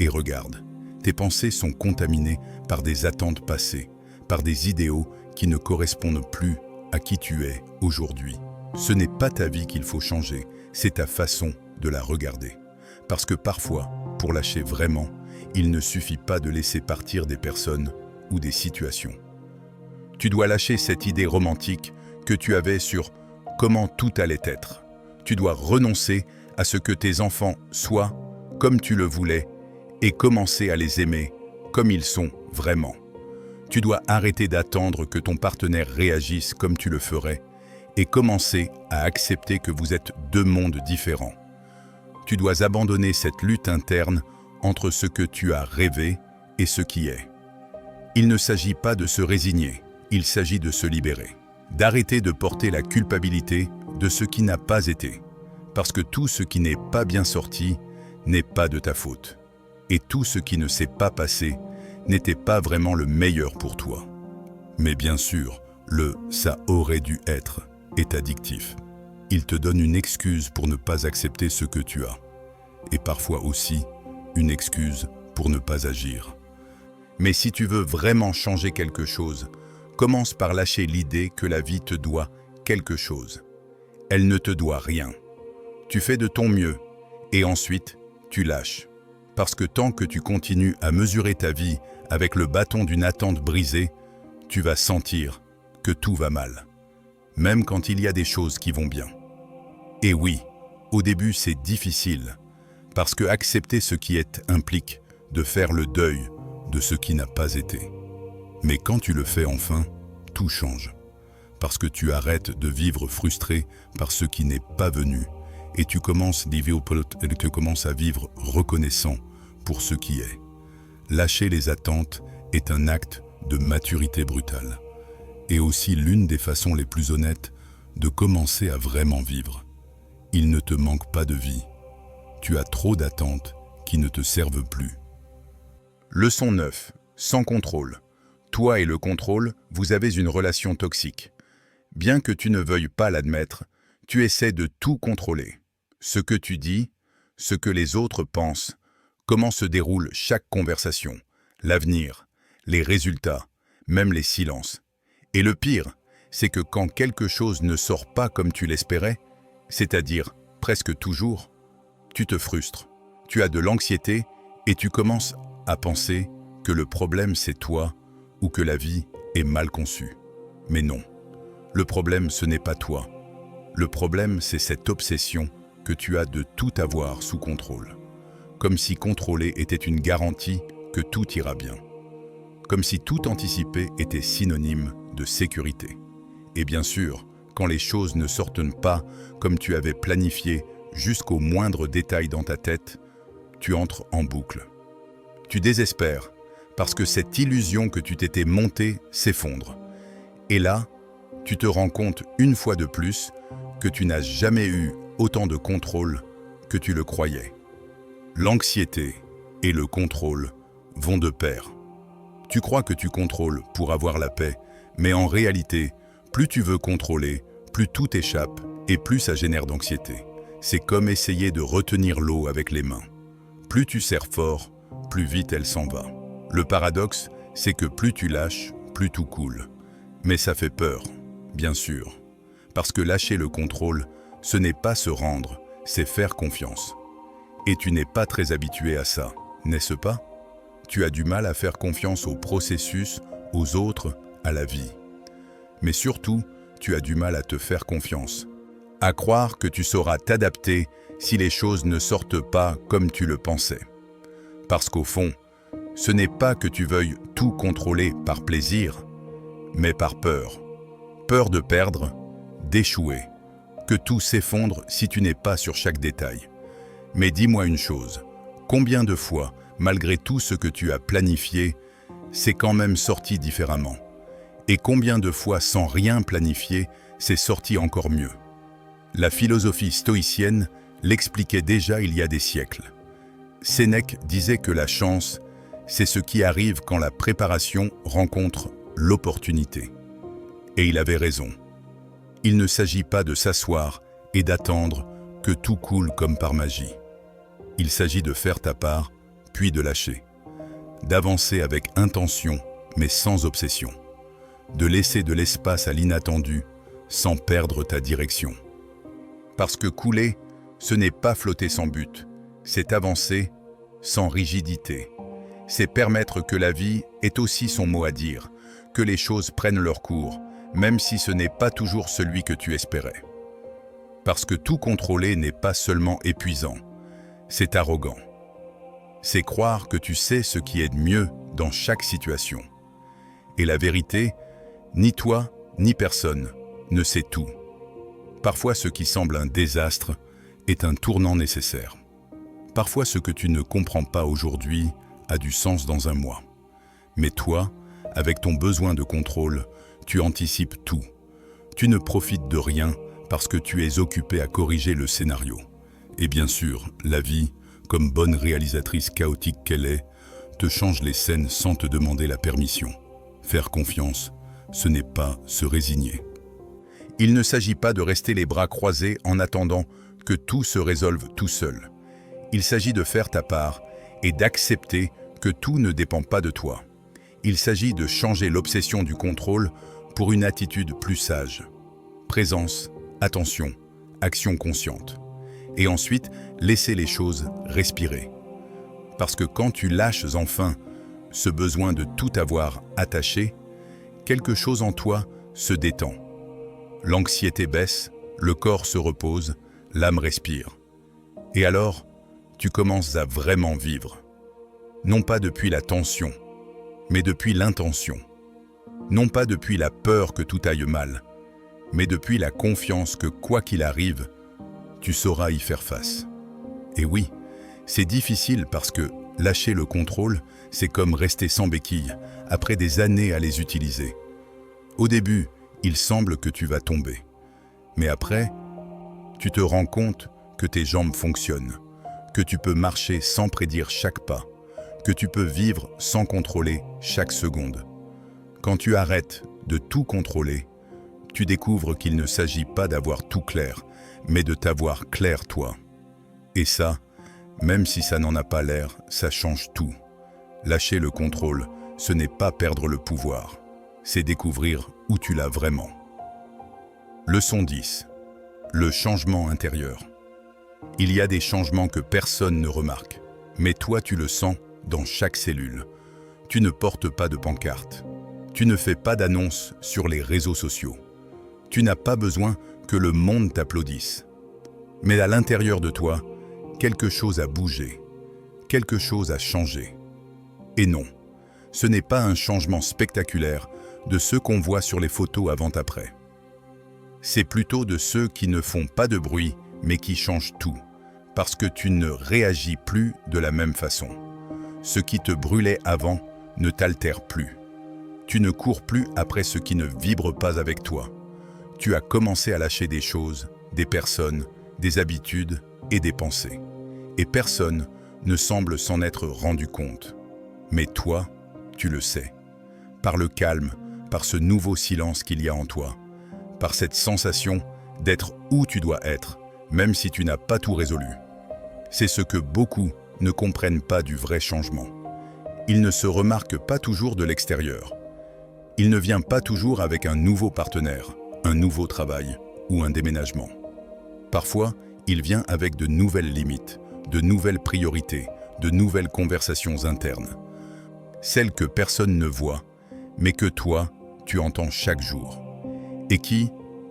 Et regarde, tes pensées sont contaminées par des attentes passées, par des idéaux qui ne correspondent plus à qui tu es aujourd'hui. Ce n'est pas ta vie qu'il faut changer, c'est ta façon de la regarder. Parce que parfois, pour lâcher vraiment, il ne suffit pas de laisser partir des personnes ou des situations. Tu dois lâcher cette idée romantique que tu avais sur comment tout allait être. Tu dois renoncer à ce que tes enfants soient comme tu le voulais et commencer à les aimer comme ils sont vraiment. Tu dois arrêter d'attendre que ton partenaire réagisse comme tu le ferais et commencer à accepter que vous êtes deux mondes différents. Tu dois abandonner cette lutte interne entre ce que tu as rêvé et ce qui est. Il ne s'agit pas de se résigner, il s'agit de se libérer. D'arrêter de porter la culpabilité de ce qui n'a pas été. Parce que tout ce qui n'est pas bien sorti n'est pas de ta faute. Et tout ce qui ne s'est pas passé n'était pas vraiment le meilleur pour toi. Mais bien sûr, le « ça aurait dû être » est addictif. Il te donne une excuse pour ne pas accepter ce que tu as. Et parfois aussi, une excuse pour ne pas agir. Mais si tu veux vraiment changer quelque chose, commence par lâcher l'idée que la vie te doit quelque chose. Elle ne te doit rien. Tu fais de ton mieux et ensuite, tu lâches. Parce que tant que tu continues à mesurer ta vie avec le bâton d'une attente brisée, tu vas sentir que tout va mal, même quand il y a des choses qui vont bien. Et oui, au début c'est difficile, parce que accepter ce qui est implique de faire le deuil de ce qui n'a pas été. Mais quand tu le fais enfin, tout change. Parce que tu arrêtes de vivre frustré par ce qui n'est pas venu, et tu commences à vivre reconnaissant pour ce qui est. Lâcher les attentes est un acte de maturité brutale, et aussi l'une des façons les plus honnêtes de commencer à vraiment vivre. Il ne te manque pas de vie. Tu as trop d'attentes qui ne te servent plus. Leçon 9. Sans contrôle. Toi et le contrôle, vous avez une relation toxique. Bien que tu ne veuilles pas l'admettre, tu essaies de tout contrôler. Ce que tu dis, ce que les autres pensent, comment se déroule chaque conversation, l'avenir, les résultats, même les silences. Et le pire, c'est que quand quelque chose ne sort pas comme tu l'espérais, c'est-à-dire presque toujours, tu te frustres, tu as de l'anxiété et tu commences à penser que le problème c'est toi ou que la vie est mal conçue. Mais non, le problème ce n'est pas toi. Le problème c'est cette obsession que tu as de tout avoir sous contrôle. Comme si contrôler était une garantie que tout ira bien. Comme si tout anticiper était synonyme de sécurité. Et bien sûr, quand les choses ne sortent pas comme tu avais planifié jusqu'au moindre détail dans ta tête, tu entres en boucle. Tu désespères parce que cette illusion que tu t'étais montée s'effondre. Et là, tu te rends compte une fois de plus que tu n'as jamais eu autant de contrôle que tu le croyais. L'anxiété et le contrôle vont de pair. Tu crois que tu contrôles pour avoir la paix, Mais en réalité, plus tu veux contrôler, plus tout échappe et plus ça génère d'anxiété. C'est comme essayer de retenir l'eau avec les mains. Plus tu serres fort, plus vite elle s'en va. Le paradoxe, c'est que plus tu lâches, plus tout coule. Mais ça fait peur, bien sûr. Parce que lâcher le contrôle, ce n'est pas se rendre, c'est faire confiance. Et tu n'es pas très habitué à ça, n'est-ce pas? Tu as du mal à faire confiance au processus, aux autres, à la vie. Mais surtout, tu as du mal à te faire confiance. À croire que tu sauras t'adapter si les choses ne sortent pas comme tu le pensais. Parce qu'au fond, ce n'est pas que tu veuilles tout contrôler par plaisir, mais par peur. Peur de perdre, d'échouer, que tout s'effondre si tu n'es pas sur chaque détail. Mais dis-moi une chose, combien de fois, malgré tout ce que tu as planifié, c'est quand même sorti différemment? Et combien de fois, sans rien planifier, c'est sorti encore mieux? La philosophie stoïcienne l'expliquait déjà il y a des siècles. Sénèque disait que la chance, c'est ce qui arrive quand la préparation rencontre l'opportunité. Et il avait raison. Il ne s'agit pas de s'asseoir et d'attendre que tout coule comme par magie. Il s'agit de faire ta part, puis de lâcher. D'avancer avec intention, mais sans obsession. De laisser de l'espace à l'inattendu, sans perdre ta direction. Parce que couler, ce n'est pas flotter sans but, c'est avancer sans rigidité. C'est permettre que la vie ait aussi son mot à dire, que les choses prennent leur cours, même si ce n'est pas toujours celui que tu espérais. Parce que tout contrôler n'est pas seulement épuisant, c'est arrogant. C'est croire que tu sais ce qui est de mieux dans chaque situation. Et la vérité, ni toi, ni personne ne sait tout. Parfois, ce qui semble un désastre est un tournant nécessaire. Parfois, ce que tu ne comprends pas aujourd'hui a du sens dans un mois. Mais toi, avec ton besoin de contrôle, tu anticipes tout. Tu ne profites de rien parce que tu es occupé à corriger le scénario. Et bien sûr, la vie, comme bonne réalisatrice chaotique qu'elle est, te change les scènes sans te demander la permission. Faire confiance, ce n'est pas se résigner. Il ne s'agit pas de rester les bras croisés en attendant que tout se résolve tout seul. Il s'agit de faire ta part et d'accepter que tout ne dépend pas de toi. Il s'agit de changer l'obsession du contrôle pour une attitude plus sage. Présence, attention, action consciente. Et ensuite, laisser les choses respirer. Parce que quand tu lâches enfin ce besoin de tout avoir attaché, quelque chose en toi se détend. L'anxiété baisse, le corps se repose, l'âme respire. Et alors, tu commences à vraiment vivre. Non pas depuis la tension, mais depuis l'intention. Non pas depuis la peur que tout aille mal, mais depuis la confiance que quoi qu'il arrive, tu sauras y faire face. Et oui, c'est difficile parce que lâcher le contrôle, c'est comme rester sans béquilles, après des années à les utiliser. Au début, il semble que tu vas tomber. Mais après, tu te rends compte que tes jambes fonctionnent, que tu peux marcher sans prédire chaque pas, que tu peux vivre sans contrôler chaque seconde. Quand tu arrêtes de tout contrôler, tu découvres qu'il ne s'agit pas d'avoir tout clair, mais de t'avoir clair toi. Et ça, même si ça n'en a pas l'air, ça change tout. Lâcher le contrôle, ce n'est pas perdre le pouvoir, c'est découvrir où tu l'as vraiment. Leçon 10. Le changement intérieur. Il y a des changements que personne ne remarque, mais toi tu le sens dans chaque cellule. Tu ne portes pas de pancarte. Tu ne fais pas d'annonce sur les réseaux sociaux. Tu n'as pas besoin que le monde t'applaudisse. Mais à l'intérieur de toi, quelque chose a bougé, quelque chose a changé. Et non, ce n'est pas un changement spectaculaire de ceux qu'on voit sur les photos avant-après. C'est plutôt de ceux qui ne font pas de bruit, mais qui changent tout, parce que tu ne réagis plus de la même façon. Ce qui te brûlait avant ne t'altère plus. Tu ne cours plus après ce qui ne vibre pas avec toi. Tu as commencé à lâcher des choses, des personnes, des habitudes et des pensées. Et personne ne semble s'en être rendu compte. Mais toi, tu le sais. Par le calme par ce nouveau silence qu'il y a en toi, par cette sensation d'être où tu dois être, même si tu n'as pas tout résolu. C'est ce que beaucoup ne comprennent pas du vrai changement. Il ne se remarque pas toujours de l'extérieur. Il ne vient pas toujours avec un nouveau partenaire, un nouveau travail ou un déménagement. Parfois, il vient avec de nouvelles limites, de nouvelles priorités, de nouvelles conversations internes. Celles que personne ne voit, mais que toi, tu entends chaque jour. Et qui,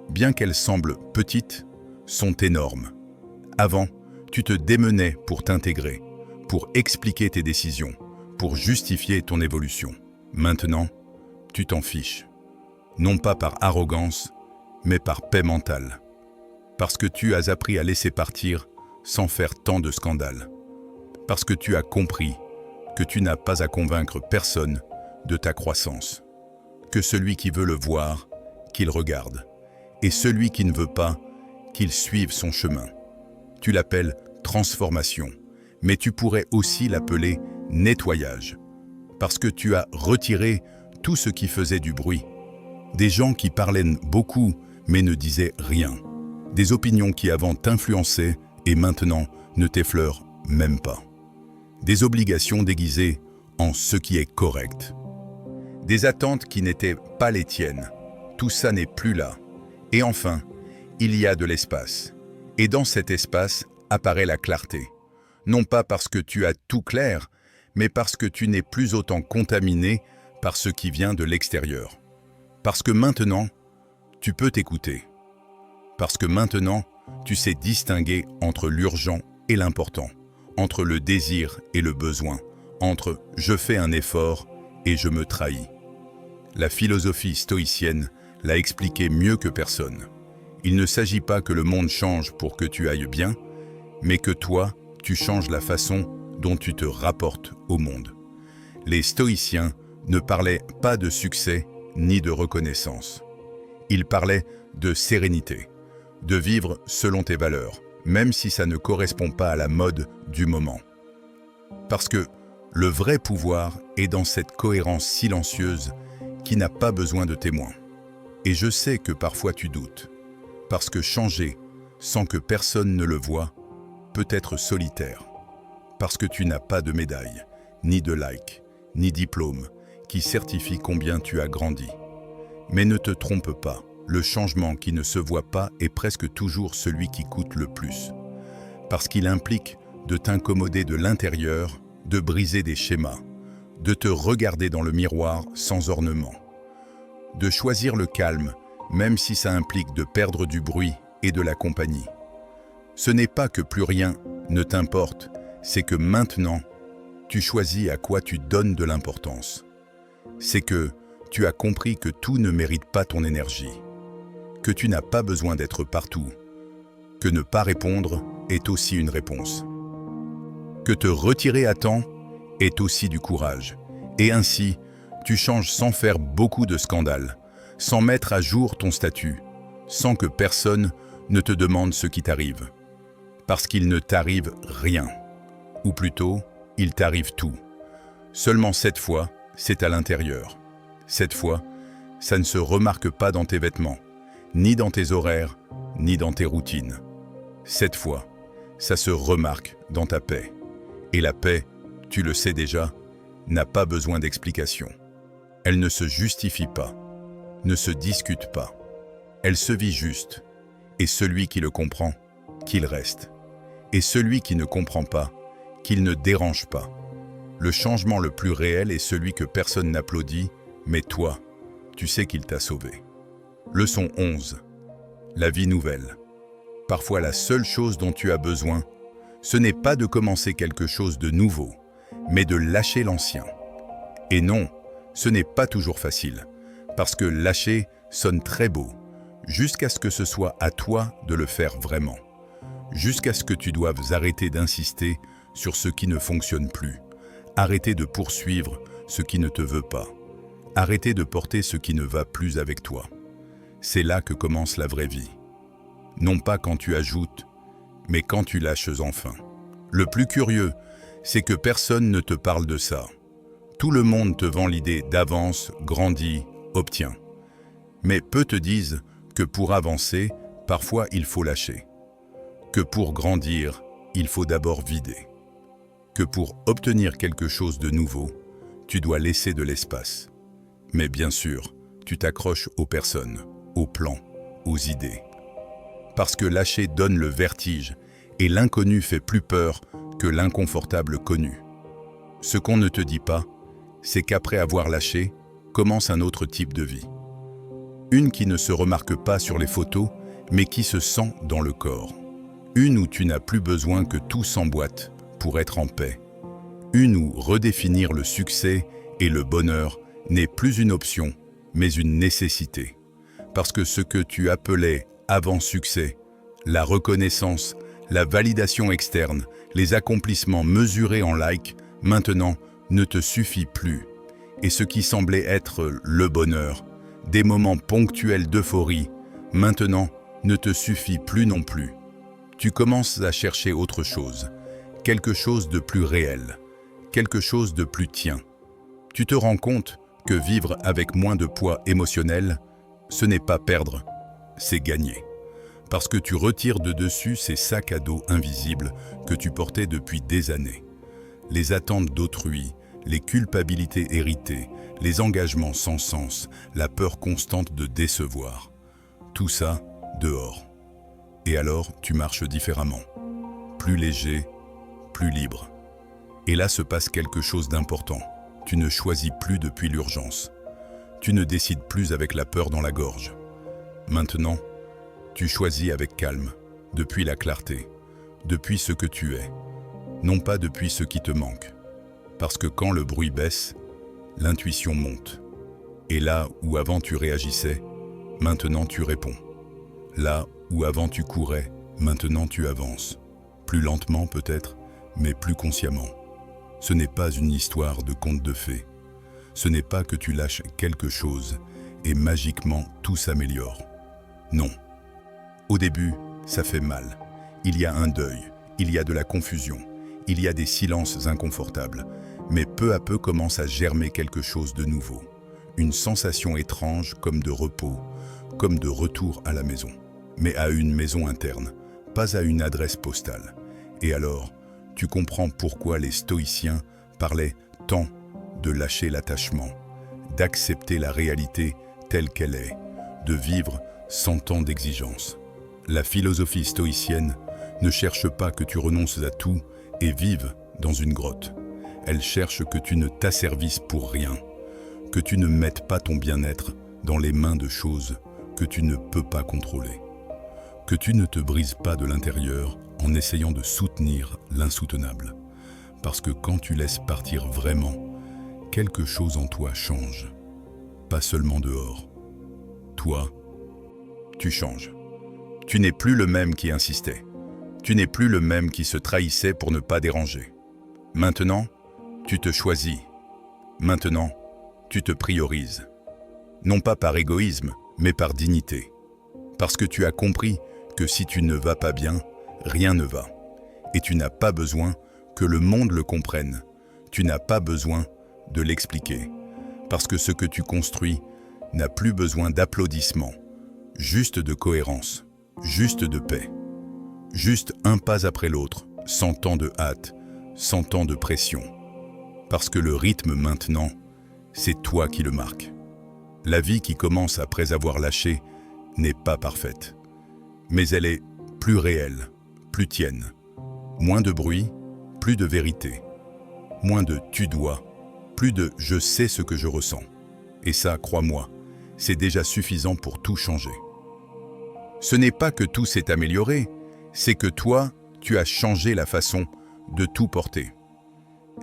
bien qu'elles semblent petites, sont énormes. Avant, tu te démenais pour t'intégrer, pour expliquer tes décisions, pour justifier ton évolution. Maintenant, tu t'en fiches. Non pas par arrogance, mais par paix mentale. Parce que tu as appris à laisser partir sans faire tant de scandales. Parce que tu as compris que tu n'as pas à convaincre personne de ta croissance. Que celui qui veut le voir, qu'il regarde. Et celui qui ne veut pas, qu'il suive son chemin. Tu l'appelles transformation, mais tu pourrais aussi l'appeler nettoyage. Parce que tu as retiré tout ce qui faisait du bruit. Des gens qui parlaient beaucoup, mais ne disaient rien. Des opinions qui avant t'influençaient et maintenant ne t'effleurent même pas. Des obligations déguisées en ce qui est correct. Des attentes qui n'étaient pas les tiennes. Tout ça n'est plus là. Et enfin, il y a de l'espace. Et dans cet espace apparaît la clarté. Non pas parce que tu as tout clair, mais parce que tu n'es plus autant contaminé par ce qui vient de l'extérieur. Parce que maintenant, tu peux t'écouter. Parce que maintenant, tu sais distinguer entre l'urgent et l'important, entre le désir et le besoin, entre « je fais un effort » et « je me trahis ». La philosophie stoïcienne l'a expliqué mieux que personne. Il ne s'agit pas que le monde change pour que tu ailles bien, mais que toi, tu changes la façon dont tu te rapportes au monde. Les stoïciens ne parlaient pas de succès ni de reconnaissance. Ils parlaient de sérénité, de vivre selon tes valeurs, même si ça ne correspond pas à la mode du moment. Parce que le vrai pouvoir est dans cette cohérence silencieuse qui n'a pas besoin de témoins. Et je sais que parfois tu doutes, parce que changer sans que personne ne le voie peut être solitaire, parce que tu n'as pas de médaille, ni de like, ni diplôme qui certifie combien tu as grandi. Mais ne te trompe pas, le changement qui ne se voit pas est presque toujours celui qui coûte le plus, parce qu'il implique de t'incommoder de l'intérieur, de briser des schémas, de te regarder dans le miroir sans ornement, de choisir le calme, même si ça implique de perdre du bruit et de la compagnie. Ce n'est pas que plus rien ne t'importe, c'est que maintenant, tu choisis à quoi tu donnes de l'importance. C'est que tu as compris que tout ne mérite pas ton énergie, que tu n'as pas besoin d'être partout, que ne pas répondre est aussi une réponse, que te retirer à temps est aussi du courage. Et ainsi, tu changes sans faire beaucoup de scandales, sans mettre à jour ton statut, sans que personne ne te demande ce qui t'arrive. Parce qu'il ne t'arrive rien. Ou plutôt, il t'arrive tout. Seulement cette fois, c'est à l'intérieur. Cette fois, ça ne se remarque pas dans tes vêtements, ni dans tes horaires, ni dans tes routines. Cette fois, ça se remarque dans ta paix. Et la paix, tu le sais déjà, n'a pas besoin d'explication. Elle ne se justifie pas, ne se discute pas. Elle se vit juste. Et celui qui le comprend, qu'il reste. Et celui qui ne comprend pas, qu'il ne dérange pas. Le changement le plus réel est celui que personne n'applaudit, mais toi, tu sais qu'il t'a sauvé. Leçon 11. La vie nouvelle. Parfois la seule chose dont tu as besoin, ce n'est pas de commencer quelque chose de nouveau, mais de lâcher l'ancien. Et non, ce n'est pas toujours facile, parce que lâcher sonne très beau, jusqu'à ce que ce soit à toi de le faire vraiment. Jusqu'à ce que tu doives arrêter d'insister sur ce qui ne fonctionne plus, arrêter de poursuivre ce qui ne te veut pas, arrêter de porter ce qui ne va plus avec toi. C'est là que commence la vraie vie. Non pas quand tu ajoutes, mais quand tu lâches enfin. Le plus curieux, c'est que personne ne te parle de ça. Tout le monde te vend l'idée d'avance, grandis, obtient. Mais peu te disent que pour avancer, parfois il faut lâcher. Que pour grandir, il faut d'abord vider. Que pour obtenir quelque chose de nouveau, tu dois laisser de l'espace. Mais bien sûr, tu t'accroches aux personnes, aux plans, aux idées. Parce que lâcher donne le vertige et l'inconnu fait plus peur que l'inconfortable connu. Ce qu'on ne te dit pas, c'est qu'après avoir lâché, commence un autre type de vie. Une qui ne se remarque pas sur les photos, mais qui se sent dans le corps. Une où tu n'as plus besoin que tout s'emboîte pour être en paix. Une où redéfinir le succès et le bonheur n'est plus une option, mais une nécessité. Parce que ce que tu appelais avant succès, la reconnaissance, la validation externe, les accomplissements mesurés en likes, maintenant ne te suffit plus. Et ce qui semblait être le bonheur, des moments ponctuels d'euphorie, maintenant ne te suffit plus non plus. Tu commences à chercher autre chose, quelque chose de plus réel, quelque chose de plus tien. Tu te rends compte que vivre avec moins de poids émotionnel, ce n'est pas perdre, c'est gagner. Parce que tu retires de dessus ces sacs à dos invisibles que tu portais depuis des années. Les attentes d'autrui, les culpabilités héritées, les engagements sans sens, la peur constante de décevoir. Tout ça, dehors. Et alors, tu marches différemment. Plus léger, plus libre. Et là se passe quelque chose d'important. Tu ne choisis plus depuis l'urgence. Tu ne décides plus avec la peur dans la gorge. Maintenant, tu choisis avec calme, depuis la clarté, depuis ce que tu es, non pas depuis ce qui te manque. Parce que quand le bruit baisse, l'intuition monte. Et là où avant tu réagissais, maintenant tu réponds. Là où avant tu courais, maintenant tu avances. Plus lentement peut-être, mais plus consciemment. Ce n'est pas une histoire de conte de fées. Ce n'est pas que tu lâches quelque chose et magiquement tout s'améliore. Non. Au début, ça fait mal. Il y a un deuil, il y a de la confusion, il y a des silences inconfortables. Mais peu à peu commence à germer quelque chose de nouveau. Une sensation étrange comme de repos, comme de retour à la maison. Mais à une maison interne, pas à une adresse postale. Et alors, tu comprends pourquoi les stoïciens parlaient tant de lâcher l'attachement, d'accepter la réalité telle qu'elle est, de vivre sans tant d'exigence. La philosophie stoïcienne ne cherche pas que tu renonces à tout et vives dans une grotte. Elle cherche que tu ne t'asservisses pour rien, que tu ne mettes pas ton bien-être dans les mains de choses que tu ne peux pas contrôler, que tu ne te brises pas de l'intérieur en essayant de soutenir l'insoutenable. Parce que quand tu laisses partir vraiment, quelque chose en toi change, pas seulement dehors. Toi, tu changes. Tu n'es plus le même qui insistait. Tu n'es plus le même qui se trahissait pour ne pas déranger. Maintenant, tu te choisis. Maintenant, tu te priorises. Non pas par égoïsme, mais par dignité. Parce que tu as compris que si tu ne vas pas bien, rien ne va. Et tu n'as pas besoin que le monde le comprenne. Tu n'as pas besoin de l'expliquer. Parce que ce que tu construis n'a plus besoin d'applaudissements, juste de cohérence, juste de paix. Juste un pas après l'autre, sans tant de hâte, sans tant de pression. Parce que le rythme maintenant, c'est toi qui le marques. La vie qui commence après avoir lâché n'est pas parfaite. Mais elle est plus réelle, plus tienne. Moins de bruit, plus de vérité. Moins de « tu dois », plus de « je sais ce que je ressens ». Et ça, crois-moi, c'est déjà suffisant pour tout changer. Ce n'est pas que tout s'est amélioré, c'est que toi, tu as changé la façon de tout porter.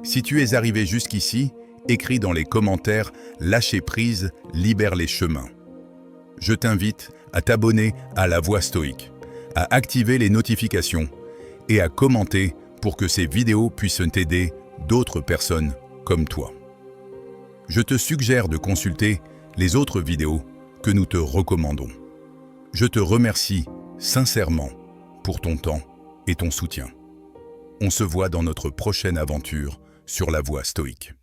Si tu es arrivé jusqu'ici, écris dans les commentaires « Lâcher prise, libère les chemins ». Je t'invite à t'abonner à La Voix Stoïque, à activer les notifications et à commenter pour que ces vidéos puissent t'aider d'autres personnes comme toi. Je te suggère de consulter les autres vidéos que nous te recommandons. Je te remercie sincèrement pour ton temps et ton soutien. On se voit dans notre prochaine aventure sur La Voix Stoïque.